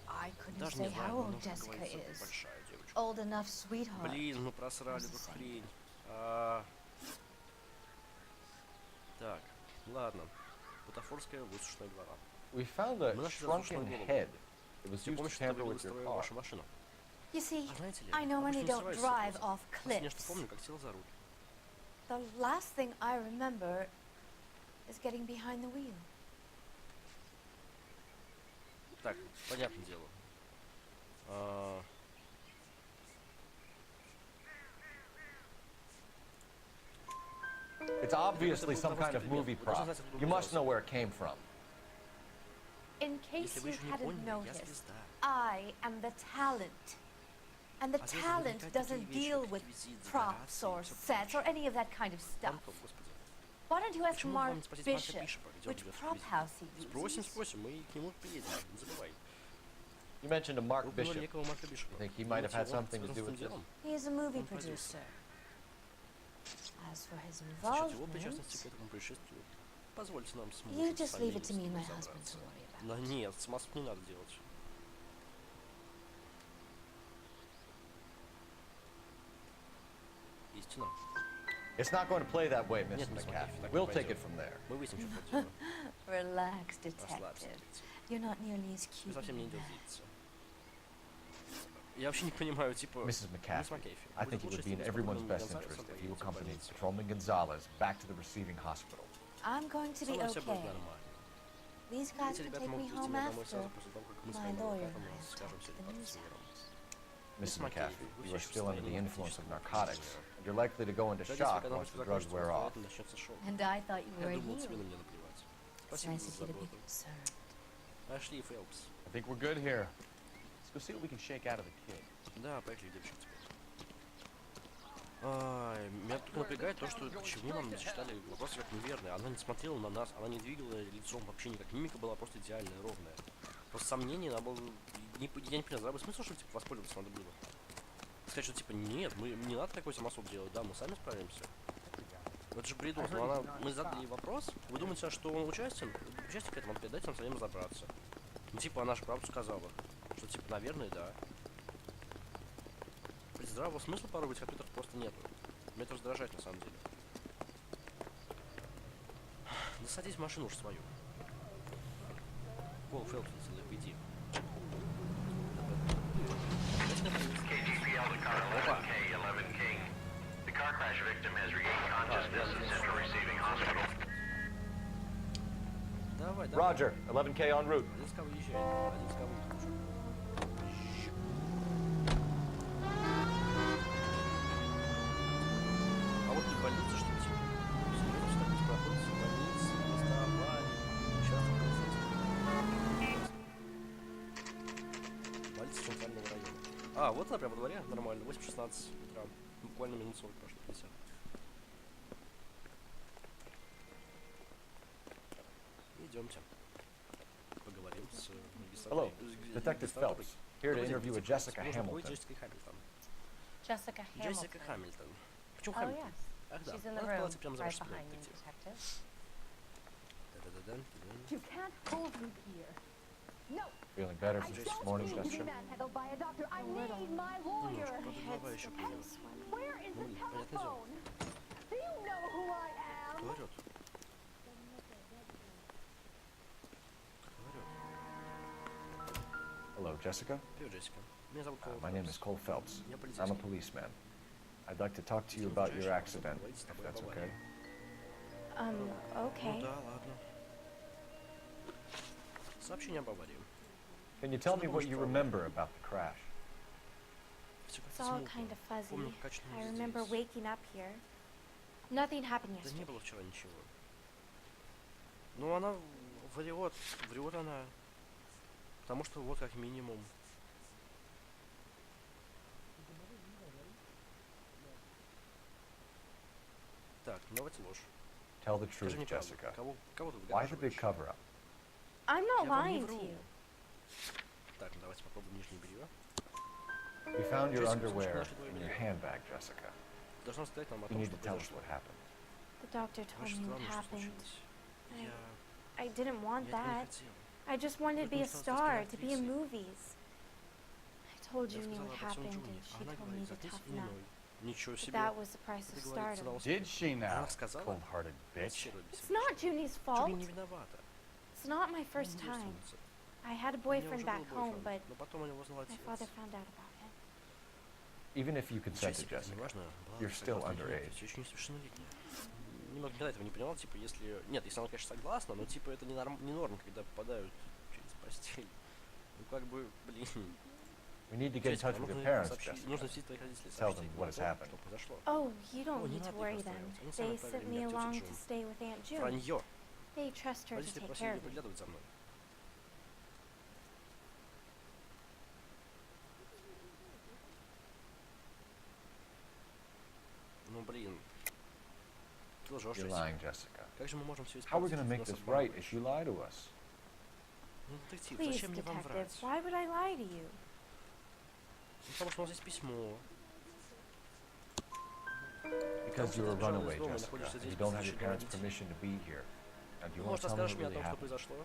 [SPEAKER 10] I couldn't
[SPEAKER 1] Даже
[SPEAKER 10] say
[SPEAKER 1] не знаю,
[SPEAKER 10] how
[SPEAKER 1] но
[SPEAKER 10] old
[SPEAKER 1] нужно
[SPEAKER 10] Jessica
[SPEAKER 1] говорить,
[SPEAKER 10] is.
[SPEAKER 1] большая девочка.
[SPEAKER 10] Old enough, sweetheart.
[SPEAKER 1] Блин, мы просрали эту
[SPEAKER 10] Просто
[SPEAKER 1] хрень. Так, ладно. Бутафорская высушенная голова.
[SPEAKER 7] We found a
[SPEAKER 1] Мы нашли
[SPEAKER 7] shrunken
[SPEAKER 1] засушенную голову.
[SPEAKER 7] head. It was
[SPEAKER 1] Все
[SPEAKER 7] used
[SPEAKER 1] помнишь,
[SPEAKER 7] to
[SPEAKER 1] что
[SPEAKER 7] tamper
[SPEAKER 1] вывела
[SPEAKER 7] with
[SPEAKER 1] из
[SPEAKER 7] your
[SPEAKER 1] строя
[SPEAKER 7] car.
[SPEAKER 1] ваша машина?
[SPEAKER 10] You see,
[SPEAKER 1] А знаете ли,
[SPEAKER 10] I normally
[SPEAKER 1] обычно
[SPEAKER 10] don't
[SPEAKER 1] не
[SPEAKER 10] drive
[SPEAKER 1] срываюсь
[SPEAKER 10] off
[SPEAKER 1] с Последнее, что
[SPEAKER 10] cliffs.
[SPEAKER 1] помню, как сел за руль.
[SPEAKER 10] The last thing I remember is getting behind the wheel.
[SPEAKER 1] Так, понятное дело.
[SPEAKER 7] It's obviously some kind of movie prop. You must know where it came from.
[SPEAKER 10] In case
[SPEAKER 1] Если вы
[SPEAKER 10] you
[SPEAKER 1] еще не
[SPEAKER 10] hadn't
[SPEAKER 1] поняли, я
[SPEAKER 10] noticed,
[SPEAKER 1] звезда.
[SPEAKER 10] I am the talent. And the
[SPEAKER 1] А звезды
[SPEAKER 10] talent
[SPEAKER 1] вовлекают
[SPEAKER 10] doesn't
[SPEAKER 1] такие вещи,
[SPEAKER 10] deal
[SPEAKER 1] как
[SPEAKER 10] with
[SPEAKER 1] реквизит,
[SPEAKER 10] props
[SPEAKER 1] декорации
[SPEAKER 10] or
[SPEAKER 1] и всё
[SPEAKER 10] sets or
[SPEAKER 1] прочее.
[SPEAKER 10] any of that kind of stuff.
[SPEAKER 1] Банков, господи.
[SPEAKER 10] Why don't you ask
[SPEAKER 1] Почему
[SPEAKER 10] Mark
[SPEAKER 1] вам не спросить Марка
[SPEAKER 10] Bishop
[SPEAKER 1] Бишопа, где он
[SPEAKER 10] which
[SPEAKER 1] берет
[SPEAKER 10] prop
[SPEAKER 1] реквизит?
[SPEAKER 10] house he
[SPEAKER 1] Спросим,
[SPEAKER 10] uses?
[SPEAKER 1] спросим, мы к нему приедем, не забывай.
[SPEAKER 7] You mentioned a Mark
[SPEAKER 1] Вы упомянули
[SPEAKER 7] Bishop.
[SPEAKER 1] некого Марка Бишопа.
[SPEAKER 7] You think he might have had
[SPEAKER 1] Думаете, он
[SPEAKER 7] something to do
[SPEAKER 1] связан
[SPEAKER 7] with
[SPEAKER 1] с этим
[SPEAKER 7] this?
[SPEAKER 1] делом?
[SPEAKER 10] He is a movie
[SPEAKER 1] Он продюсер.
[SPEAKER 10] producer. As for his
[SPEAKER 1] Насчет его причастности к
[SPEAKER 10] involvement,
[SPEAKER 1] этому происшествию, позвольте нам с
[SPEAKER 10] you
[SPEAKER 1] мужем
[SPEAKER 10] just leave it to
[SPEAKER 1] с
[SPEAKER 10] me and my
[SPEAKER 1] этим
[SPEAKER 10] husband to
[SPEAKER 1] разобраться.
[SPEAKER 10] worry about.
[SPEAKER 1] Да нет, самосуд не надо делать. Истина.
[SPEAKER 7] It's not going to play that way,
[SPEAKER 1] Нет,
[SPEAKER 7] Mrs.
[SPEAKER 1] мисс
[SPEAKER 7] McCaffrey.
[SPEAKER 1] Макэфи, так
[SPEAKER 7] We'll
[SPEAKER 1] не
[SPEAKER 7] take
[SPEAKER 1] пойдет.
[SPEAKER 7] it from there.
[SPEAKER 1] Мы выясним, что дело.
[SPEAKER 10] Relax,
[SPEAKER 1] Расслабься,
[SPEAKER 10] detective.
[SPEAKER 1] детектив.
[SPEAKER 10] You're not nearly as
[SPEAKER 1] Вы
[SPEAKER 10] cute
[SPEAKER 1] совсем не
[SPEAKER 10] as
[SPEAKER 1] идет
[SPEAKER 10] that.
[SPEAKER 1] злиться. Я вообще не понимаю, типа...
[SPEAKER 7] Mrs.
[SPEAKER 1] Мисс
[SPEAKER 7] McCaffrey,
[SPEAKER 1] Макэфи,
[SPEAKER 7] I
[SPEAKER 1] будет
[SPEAKER 7] think it
[SPEAKER 1] лучше,
[SPEAKER 7] would be
[SPEAKER 1] если
[SPEAKER 7] in
[SPEAKER 1] вы с
[SPEAKER 7] everyone's
[SPEAKER 1] Патрульным
[SPEAKER 7] best
[SPEAKER 1] Гонсалесом
[SPEAKER 7] interest if you
[SPEAKER 1] поедете в
[SPEAKER 7] accompanied
[SPEAKER 1] больницу.
[SPEAKER 7] Patrolman Gonzalez back to the receiving hospital.
[SPEAKER 10] I'm going to
[SPEAKER 1] Со
[SPEAKER 10] be
[SPEAKER 1] мной все будет
[SPEAKER 10] okay.
[SPEAKER 1] нормально.
[SPEAKER 10] These guys
[SPEAKER 1] Эти
[SPEAKER 10] can
[SPEAKER 1] ребята
[SPEAKER 10] take me
[SPEAKER 1] могут везти
[SPEAKER 10] home
[SPEAKER 1] меня домой
[SPEAKER 10] after.
[SPEAKER 1] сразу после того, как мы с
[SPEAKER 10] My
[SPEAKER 1] моим
[SPEAKER 10] lawyer
[SPEAKER 1] адвокатом
[SPEAKER 10] and I have
[SPEAKER 1] скажемся
[SPEAKER 10] talked to the
[SPEAKER 1] репорту
[SPEAKER 10] news
[SPEAKER 1] с миром.
[SPEAKER 10] house.
[SPEAKER 7] Mrs.
[SPEAKER 1] McCaffrey,
[SPEAKER 7] McCaffrey,
[SPEAKER 1] вы
[SPEAKER 7] you
[SPEAKER 1] все
[SPEAKER 7] are
[SPEAKER 1] еще в
[SPEAKER 7] still under the
[SPEAKER 1] состоянии
[SPEAKER 7] influence of
[SPEAKER 1] психического
[SPEAKER 7] narcotics.
[SPEAKER 1] напряжения.
[SPEAKER 7] You're likely to go into
[SPEAKER 1] Дождитесь,
[SPEAKER 7] shock
[SPEAKER 1] пока
[SPEAKER 7] once
[SPEAKER 1] наркотики
[SPEAKER 7] the drugs
[SPEAKER 1] закончатся,
[SPEAKER 7] wear off.
[SPEAKER 1] вероятно, начнется шоу.
[SPEAKER 10] And I thought you were
[SPEAKER 1] Я
[SPEAKER 10] a
[SPEAKER 1] думал, тебе на
[SPEAKER 10] hero.
[SPEAKER 1] меня наплевать.
[SPEAKER 10] It's
[SPEAKER 1] Спасибо
[SPEAKER 10] nice
[SPEAKER 1] за
[SPEAKER 10] of you to be
[SPEAKER 1] заботу.
[SPEAKER 10] concerned.
[SPEAKER 1] Пошли, Фелпс.
[SPEAKER 7] I think we're good here. Let's go see what we can shake out of the kid.
[SPEAKER 1] Да, поехали, девочки, теперь. Ай, меня только напрягает то, что почему нам зачитали вопросы как неверные. Она не смотрела на нас, она не двигала лицом вообще никак. Мимика была просто идеальная, ровная. Просто сомнение, она была... Я не понял, здравый смысл, что типа воспользоваться надо было. Сказать, что типа нет, не надо такой самосуд делать, да, мы сами справимся. Ну, это же бредос, но мы задали ей вопрос. Вы думаете, что он участник к этому, дайте нам самим разобраться. Ну типа она же правду сказала. Что типа, наверное, да. Здравого смысла порой в этих ответах просто нету. Меня это раздражает на самом деле. Да садись в машину уж свою. Кол Фелпс, веди.
[SPEAKER 11] KGPL to car 11K, 11 King. The car crash victim has regained consciousness in Central Receiving Hospital.
[SPEAKER 1] Давай, давай.
[SPEAKER 7] Roger, 11K en route.
[SPEAKER 1] Один ска выезжай. Один ска выезжай. А вот не больница, что ли, типа? Серьезно, что так проходится? Больницы, места аварий, участок полицейских. Больница Центрального района. А, вот она прямо во дворе, нормально, 8:16 утра. Буквально минут 40 прошло, 50. Идемте. Поговорим с
[SPEAKER 7] Hello,
[SPEAKER 1] регистратором.
[SPEAKER 7] Detective Phelps, here to interview with Jessica Hamilton.
[SPEAKER 10] Jessica Hamilton.
[SPEAKER 1] Джессика Хамильтон. Почему
[SPEAKER 10] Oh,
[SPEAKER 1] Хамильтон?
[SPEAKER 10] yes.
[SPEAKER 1] Ах да,
[SPEAKER 10] She's in the
[SPEAKER 1] она в
[SPEAKER 10] room
[SPEAKER 1] палате прямо за
[SPEAKER 10] right
[SPEAKER 1] вашей спиной,
[SPEAKER 10] behind you,
[SPEAKER 1] детектив.
[SPEAKER 10] detective.
[SPEAKER 1] Да-да-да-да.
[SPEAKER 12] You can't hold me here. No,
[SPEAKER 7] Feeling better
[SPEAKER 12] I
[SPEAKER 7] from this
[SPEAKER 12] don't
[SPEAKER 7] morning's
[SPEAKER 12] need to be
[SPEAKER 7] lecture?
[SPEAKER 12] manhandled by a doctor. I need my
[SPEAKER 1] Немножко,
[SPEAKER 12] lawyer.
[SPEAKER 1] правда, голова еще болела.
[SPEAKER 12] Where is the
[SPEAKER 1] Ну, понятное дело.
[SPEAKER 12] telephone? Do you know who I am?
[SPEAKER 1] Кто орёт? Кто орёт?
[SPEAKER 7] Hello, Jessica.
[SPEAKER 1] Привет, Джессика. Меня зовут Кол.
[SPEAKER 7] My name is Cole Phelps.
[SPEAKER 1] Я
[SPEAKER 7] I'm a
[SPEAKER 1] полицейский.
[SPEAKER 7] policeman. I'd like to talk to you about your accident, if that's okay.
[SPEAKER 1] Ну
[SPEAKER 10] Okay.
[SPEAKER 1] да, ладно. Сообщение об аварии.
[SPEAKER 7] Can you tell me what you remember about the crash?
[SPEAKER 1] Всё
[SPEAKER 10] It's
[SPEAKER 1] как-то
[SPEAKER 10] all
[SPEAKER 1] смутно.
[SPEAKER 10] kind of fuzzy.
[SPEAKER 1] Помню, как очнулись
[SPEAKER 10] I remember
[SPEAKER 1] здесь.
[SPEAKER 10] waking up here. Nothing happened
[SPEAKER 1] Да не
[SPEAKER 10] yesterday.
[SPEAKER 1] было вчера ничего. Ну она врет она. Потому что вот как минимум. Так, давайте ложь.
[SPEAKER 7] Tell the
[SPEAKER 1] Скажи
[SPEAKER 7] truth,
[SPEAKER 1] мне правду.
[SPEAKER 7] Jessica.
[SPEAKER 1] Кого ты
[SPEAKER 7] Why the big
[SPEAKER 1] выгораживаешь?
[SPEAKER 7] cover-up?
[SPEAKER 10] I'm not
[SPEAKER 1] Я вам не
[SPEAKER 10] lying to
[SPEAKER 1] вру.
[SPEAKER 10] you.
[SPEAKER 1] Так, ну давайте попробуем нижнее белье.
[SPEAKER 7] We found your
[SPEAKER 1] Jessica,
[SPEAKER 7] underwear
[SPEAKER 1] слушай, нашли твое
[SPEAKER 7] in your
[SPEAKER 1] белье.
[SPEAKER 7] handbag, Jessica.
[SPEAKER 1] Должна сказать нам о
[SPEAKER 7] You
[SPEAKER 1] том,
[SPEAKER 7] need
[SPEAKER 1] что
[SPEAKER 7] to tell us
[SPEAKER 1] произошло.
[SPEAKER 7] what happened.
[SPEAKER 10] The doctor told
[SPEAKER 1] Ваше
[SPEAKER 10] me what
[SPEAKER 1] странно, что
[SPEAKER 10] happened.
[SPEAKER 1] случилось.
[SPEAKER 10] I didn't want
[SPEAKER 1] Я этого не
[SPEAKER 10] that.
[SPEAKER 1] хотел.
[SPEAKER 10] I just wanted to be a
[SPEAKER 1] Потому что она
[SPEAKER 10] star,
[SPEAKER 1] стала
[SPEAKER 10] to be in
[SPEAKER 1] актрисой.
[SPEAKER 10] movies. I told
[SPEAKER 1] Я
[SPEAKER 10] Junie
[SPEAKER 1] сказала
[SPEAKER 10] what
[SPEAKER 1] обо всем
[SPEAKER 10] happened,
[SPEAKER 1] Джуни.
[SPEAKER 10] and she
[SPEAKER 1] Она
[SPEAKER 10] told me
[SPEAKER 1] говорит,
[SPEAKER 10] to
[SPEAKER 1] заткнись
[SPEAKER 10] toughen
[SPEAKER 1] и
[SPEAKER 10] up.
[SPEAKER 1] ной. Ничего
[SPEAKER 10] But
[SPEAKER 1] себе.
[SPEAKER 10] that was the price
[SPEAKER 1] Это
[SPEAKER 10] of
[SPEAKER 1] говорит,
[SPEAKER 10] stardom.
[SPEAKER 7] Did she now?
[SPEAKER 1] Она сказала?
[SPEAKER 7] Cold-hearted bitch.
[SPEAKER 1] Вообще
[SPEAKER 10] It's not Junie's fault.
[SPEAKER 1] Джуни не виновата.
[SPEAKER 10] It's not my first
[SPEAKER 1] Она
[SPEAKER 10] time.
[SPEAKER 1] девственница.
[SPEAKER 10] I had a
[SPEAKER 1] У меня
[SPEAKER 10] boyfriend
[SPEAKER 1] уже
[SPEAKER 10] back
[SPEAKER 1] был
[SPEAKER 10] home, but
[SPEAKER 1] бойфренд, но потом о него узнал
[SPEAKER 10] my
[SPEAKER 1] отец.
[SPEAKER 10] father found out about him.
[SPEAKER 7] Even if you consented,
[SPEAKER 1] Джессика, это
[SPEAKER 7] Jessica,
[SPEAKER 1] неважно, была
[SPEAKER 7] you're
[SPEAKER 1] ли
[SPEAKER 7] still
[SPEAKER 1] согласна или нет,
[SPEAKER 7] underage.
[SPEAKER 1] ты еще не совершеннолетняя. Немного никогда этого не понимал, типа, если... Нет, если она, конечно, согласна, но, типа, это не норм, когда попадают через постель. Ну, как бы, блин.
[SPEAKER 7] We need to get in
[SPEAKER 1] Джессика,
[SPEAKER 7] touch with your
[SPEAKER 1] нужно
[SPEAKER 7] parents,
[SPEAKER 1] сообщить, нужно
[SPEAKER 7] Jessica.
[SPEAKER 1] всесть твоих родителей
[SPEAKER 7] Tell them
[SPEAKER 1] сообщить
[SPEAKER 7] what
[SPEAKER 1] о
[SPEAKER 7] has
[SPEAKER 1] том,
[SPEAKER 7] happened.
[SPEAKER 1] что произошло.
[SPEAKER 10] Oh, you don't
[SPEAKER 1] Oh, не
[SPEAKER 10] need to
[SPEAKER 1] надо их
[SPEAKER 10] worry then.
[SPEAKER 1] расстраивать. Они
[SPEAKER 10] They
[SPEAKER 1] сами
[SPEAKER 10] sent
[SPEAKER 1] отправили
[SPEAKER 10] me
[SPEAKER 1] меня к тете
[SPEAKER 10] along
[SPEAKER 1] Джун.
[SPEAKER 10] to stay with Aunt June.
[SPEAKER 1] Вранье.
[SPEAKER 10] They trust her to
[SPEAKER 1] Родители
[SPEAKER 10] take
[SPEAKER 1] просили
[SPEAKER 10] care
[SPEAKER 1] ее
[SPEAKER 10] of me.
[SPEAKER 1] приглядывать за мной. было жестче.
[SPEAKER 7] You're lying, Jessica.
[SPEAKER 1] Как же мы можем все
[SPEAKER 7] How are we
[SPEAKER 1] исправить?
[SPEAKER 7] going to make this right if you lie to us?
[SPEAKER 1] Ну, детектив,
[SPEAKER 10] Please,
[SPEAKER 1] зачем мне вам
[SPEAKER 10] detective,
[SPEAKER 1] врать?
[SPEAKER 10] why would I lie to you?
[SPEAKER 1] Ну, потому что у нас здесь письмо.
[SPEAKER 7] Because you're a runaway, Jessica, and you don't have your parents' permission to be here. And you won't
[SPEAKER 1] Может,
[SPEAKER 7] tell me
[SPEAKER 1] расскажешь
[SPEAKER 7] what
[SPEAKER 1] мне о
[SPEAKER 7] really
[SPEAKER 1] том, что
[SPEAKER 7] happened.
[SPEAKER 1] произошло?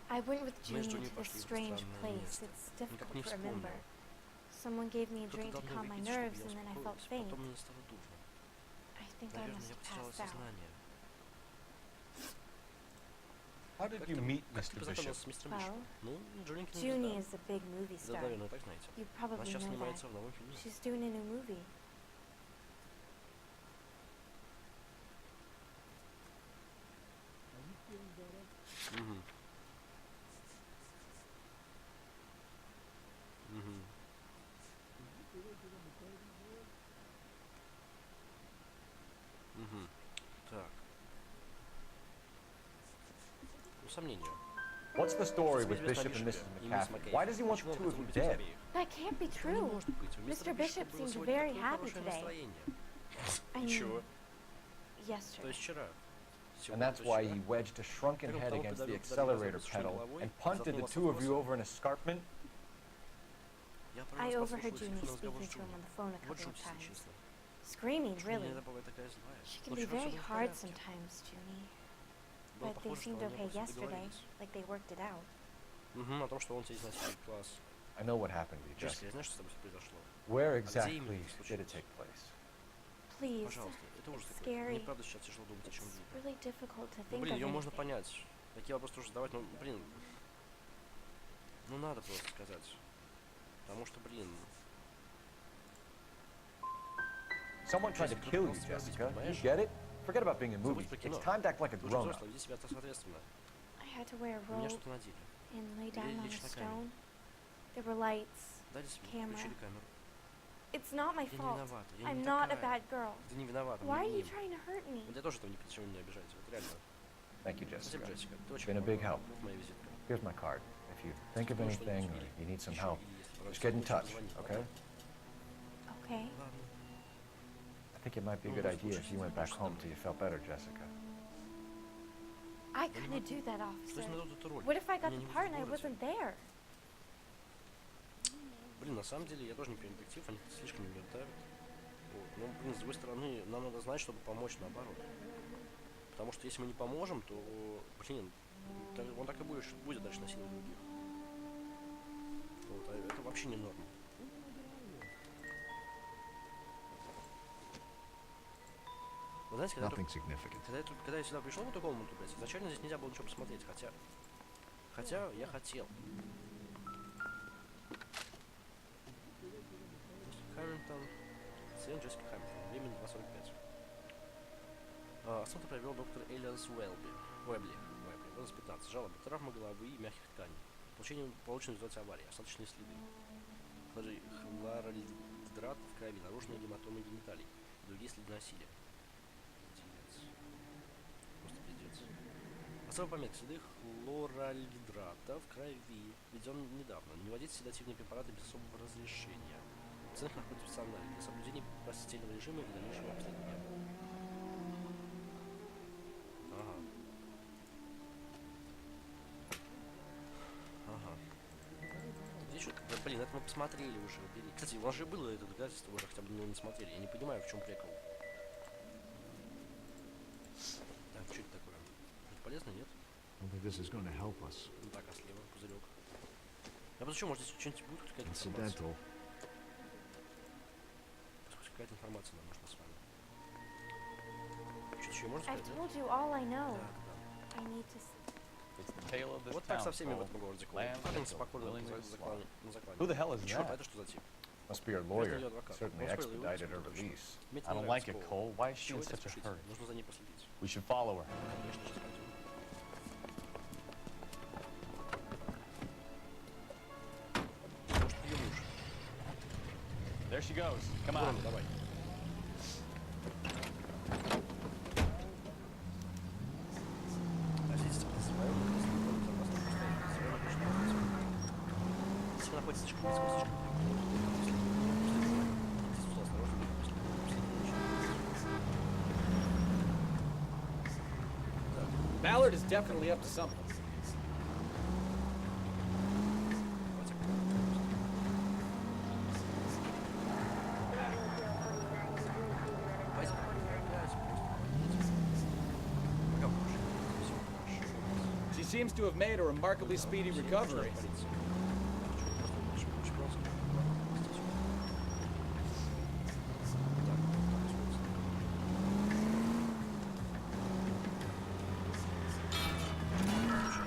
[SPEAKER 10] I went with
[SPEAKER 1] Мы с
[SPEAKER 10] Junie
[SPEAKER 1] Джуни
[SPEAKER 10] to this
[SPEAKER 1] пошли в
[SPEAKER 10] strange
[SPEAKER 1] странное
[SPEAKER 10] place.
[SPEAKER 1] место.
[SPEAKER 10] It's
[SPEAKER 1] Никак не
[SPEAKER 10] difficult to remember.
[SPEAKER 1] вспомню.
[SPEAKER 10] Someone gave me a
[SPEAKER 1] Кто-то
[SPEAKER 10] drink
[SPEAKER 1] дал
[SPEAKER 10] to
[SPEAKER 1] мне
[SPEAKER 10] calm my
[SPEAKER 1] выпить, чтобы
[SPEAKER 10] nerves,
[SPEAKER 1] я
[SPEAKER 10] and then I felt
[SPEAKER 1] успокоился.
[SPEAKER 10] faint.
[SPEAKER 1] Потом мне стало дурно.
[SPEAKER 10] I think I
[SPEAKER 1] Наверное,
[SPEAKER 10] must
[SPEAKER 1] я
[SPEAKER 10] have
[SPEAKER 1] потеряла
[SPEAKER 10] passed out.
[SPEAKER 1] сознание.
[SPEAKER 5] How did you meet
[SPEAKER 1] Как
[SPEAKER 5] Mr.
[SPEAKER 1] ты
[SPEAKER 5] Bishop?
[SPEAKER 1] познакомился с мистером Бишопом?
[SPEAKER 10] Well,
[SPEAKER 1] Ну, Джуни
[SPEAKER 10] Junie is a big movie
[SPEAKER 1] Да,
[SPEAKER 10] star.
[SPEAKER 1] наверное, так знаете.
[SPEAKER 10] You
[SPEAKER 1] Она
[SPEAKER 10] probably
[SPEAKER 1] сейчас
[SPEAKER 10] know
[SPEAKER 1] снимается
[SPEAKER 10] that.
[SPEAKER 1] в новом фильме.
[SPEAKER 10] She's doing a new movie.
[SPEAKER 1] Угу. Угу. Угу. Так. Сомнения.
[SPEAKER 7] What's the story with Bishop and Mrs. McCaffrey? Why does he want the two of you dead?
[SPEAKER 10] That can't be true. Mr. Bishop seemed very happy today. I mean,
[SPEAKER 1] Ничего. То
[SPEAKER 10] yesterday.
[SPEAKER 1] есть вчера.
[SPEAKER 7] And that's why he wedged a shrunken head against the accelerator pedal and punted the two of you over an escarpment?
[SPEAKER 10] I overheard Junie speaking to him on the phone a couple of times. Screaming, really. She can be very hard sometimes, Junie. But they seemed okay yesterday, like they worked it out.
[SPEAKER 1] Угу, о том, что он тебя изнасиловал. Класс.
[SPEAKER 7] I know what happened to you,
[SPEAKER 1] Джессика,
[SPEAKER 7] Jessica.
[SPEAKER 1] я знаю, что с тобой произошло.
[SPEAKER 7] Where exactly did it take place?
[SPEAKER 10] Please,
[SPEAKER 1] Пожалуйста, это ужас
[SPEAKER 10] it's
[SPEAKER 1] такой. Мне
[SPEAKER 10] scary.
[SPEAKER 1] правда сейчас тяжело думать о чем
[SPEAKER 10] It's
[SPEAKER 1] либо.
[SPEAKER 10] really difficult to
[SPEAKER 1] Ну,
[SPEAKER 10] think
[SPEAKER 1] блин,
[SPEAKER 10] of
[SPEAKER 1] ее можно
[SPEAKER 10] anything.
[SPEAKER 1] понять. Такие вопросы тоже задавать, ну, блин. Ну, надо просто сказать. Потому что, блин,
[SPEAKER 7] Someone tried to kill you, Jessica. You get it? Forget about being in movies. It's time to act like a
[SPEAKER 1] ты уже
[SPEAKER 7] grown-up.
[SPEAKER 1] взрослая, веди себя соответственно.
[SPEAKER 10] I had to wear a
[SPEAKER 1] На меня
[SPEAKER 10] robe
[SPEAKER 1] что-то надели.
[SPEAKER 10] and lay down on a
[SPEAKER 1] лично
[SPEAKER 10] stone. There were lights.
[SPEAKER 1] Дали себе,
[SPEAKER 10] Camera.
[SPEAKER 1] включили камеру.
[SPEAKER 10] It's not my
[SPEAKER 1] Я не
[SPEAKER 10] fault.
[SPEAKER 1] виновата, я
[SPEAKER 10] I'm
[SPEAKER 1] не
[SPEAKER 10] not a
[SPEAKER 1] такая.
[SPEAKER 10] bad girl.
[SPEAKER 1] Ты не виновата,
[SPEAKER 10] Why are
[SPEAKER 1] мы
[SPEAKER 10] you
[SPEAKER 1] ним.
[SPEAKER 10] trying to hurt me?
[SPEAKER 1] Вот я тоже этого не почему меня обижаете, вот реально.
[SPEAKER 7] Thank you,
[SPEAKER 1] Спасибо,
[SPEAKER 7] Jessica.
[SPEAKER 1] Джессика. Ты очень
[SPEAKER 7] Been a big help.
[SPEAKER 1] Вот моя визитка.
[SPEAKER 7] Here's my card. If you think of
[SPEAKER 1] Ну,
[SPEAKER 7] anything
[SPEAKER 1] что-нибудь
[SPEAKER 7] or you need some
[SPEAKER 1] ещё,
[SPEAKER 7] help,
[SPEAKER 1] или если
[SPEAKER 7] just get in
[SPEAKER 1] лучше
[SPEAKER 7] touch,
[SPEAKER 1] позвони,
[SPEAKER 7] okay?
[SPEAKER 10] Okay.
[SPEAKER 1] Ладно.
[SPEAKER 7] I think it might be a good idea if you went back home till you felt better, Jessica.
[SPEAKER 10] I couldn't do that,
[SPEAKER 1] Что
[SPEAKER 10] officer.
[SPEAKER 1] если найдут эту роль?
[SPEAKER 10] What if I got
[SPEAKER 1] Меня
[SPEAKER 10] the
[SPEAKER 1] не
[SPEAKER 10] part
[SPEAKER 1] будет
[SPEAKER 10] and I
[SPEAKER 1] в городе.
[SPEAKER 10] wasn't there?
[SPEAKER 1] Блин, на самом деле, я тоже не детектив, они слишком меня давят. Вот. Но, блин, с другой стороны, нам надо знать, чтобы помочь наоборот. Потому что если мы не поможем, то, блин, он так и будет дальше насиловать других. Вот, а это вообще не норма. Вы знаете,
[SPEAKER 2] Nothing significant.
[SPEAKER 1] когда я сюда пришел в эту комнату, блядь, изначально здесь нельзя было ничего посмотреть, хотя я хотел. Хамильтон, Сэн Джессика Хамильтон, время 2:45. Осмотр провел доктор Элиас Уэбли, возраст 15, жалоба, травма головы и мягких тканей. Получение получено в результате аварии, остаточные следы. Хлоральгидрат в крови, наружные гематомы гениталий и другие следы насилия. Пиздец. Просто пиздец. Особо пометка, следы хлоральгидрата в крови введен недавно. Не вводить седативные препараты без особого разрешения. Пациент находится в стационаре для соблюдения постельного режима и дальнейшего обследования. Ага. Здесь что-то... Да, блин, это мы посмотрели уже. Кстати, у нас же было это доказательство, вы же хотя бы не смотрели. Я не понимаю, в чем прикол. Так, что это такое? Это полезно, нет?
[SPEAKER 2] I don't think this is going to help us.
[SPEAKER 1] Ну так, а слева пузырек. Я просто что, может здесь что-нибудь будет, какая-то информация?
[SPEAKER 2] Incidental.
[SPEAKER 1] Какая-то информация нам нужна с вами. Что-то еще можно
[SPEAKER 10] I've
[SPEAKER 1] сказать?
[SPEAKER 10] told you all I know.
[SPEAKER 1] Да.
[SPEAKER 10] I need to...
[SPEAKER 6] It's the tale of this
[SPEAKER 1] Вот так со всеми в
[SPEAKER 6] town,
[SPEAKER 1] этом городе.
[SPEAKER 6] Lamb
[SPEAKER 1] Парень
[SPEAKER 6] Mitchell,
[SPEAKER 1] спокойно
[SPEAKER 6] willing to
[SPEAKER 1] на
[SPEAKER 6] slaughter.
[SPEAKER 1] закладе.
[SPEAKER 6] Who the hell is
[SPEAKER 1] Черт,
[SPEAKER 6] that?
[SPEAKER 1] это что за тип?
[SPEAKER 7] Must be your lawyer. Certainly expedited her release.
[SPEAKER 6] I don't like it, Cole. Why is she in such a hurry?
[SPEAKER 1] Нужно за ней последить.
[SPEAKER 6] We should follow her.
[SPEAKER 1] Конечно, сейчас пойдем. Может, ее муж.
[SPEAKER 6] There she goes. Come on.
[SPEAKER 1] Ладно, давай. А здесь своем, если вы находитесь слишком близко, слишком
[SPEAKER 3] Ballard is definitely up to something. She seems to have made a remarkably speedy recovery.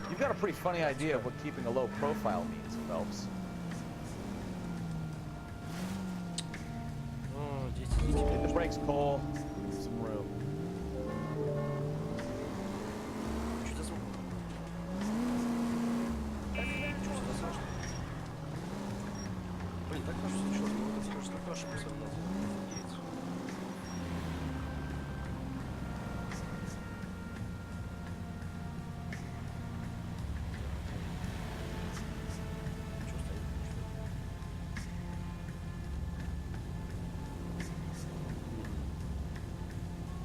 [SPEAKER 7] You've got a pretty funny idea of what keeping a low profile means, Phelps. Hit the brakes, Cole. Leave some room.
[SPEAKER 1] Блин, так хорошо случилось, но это тоже так хорошо, особенно офигеть.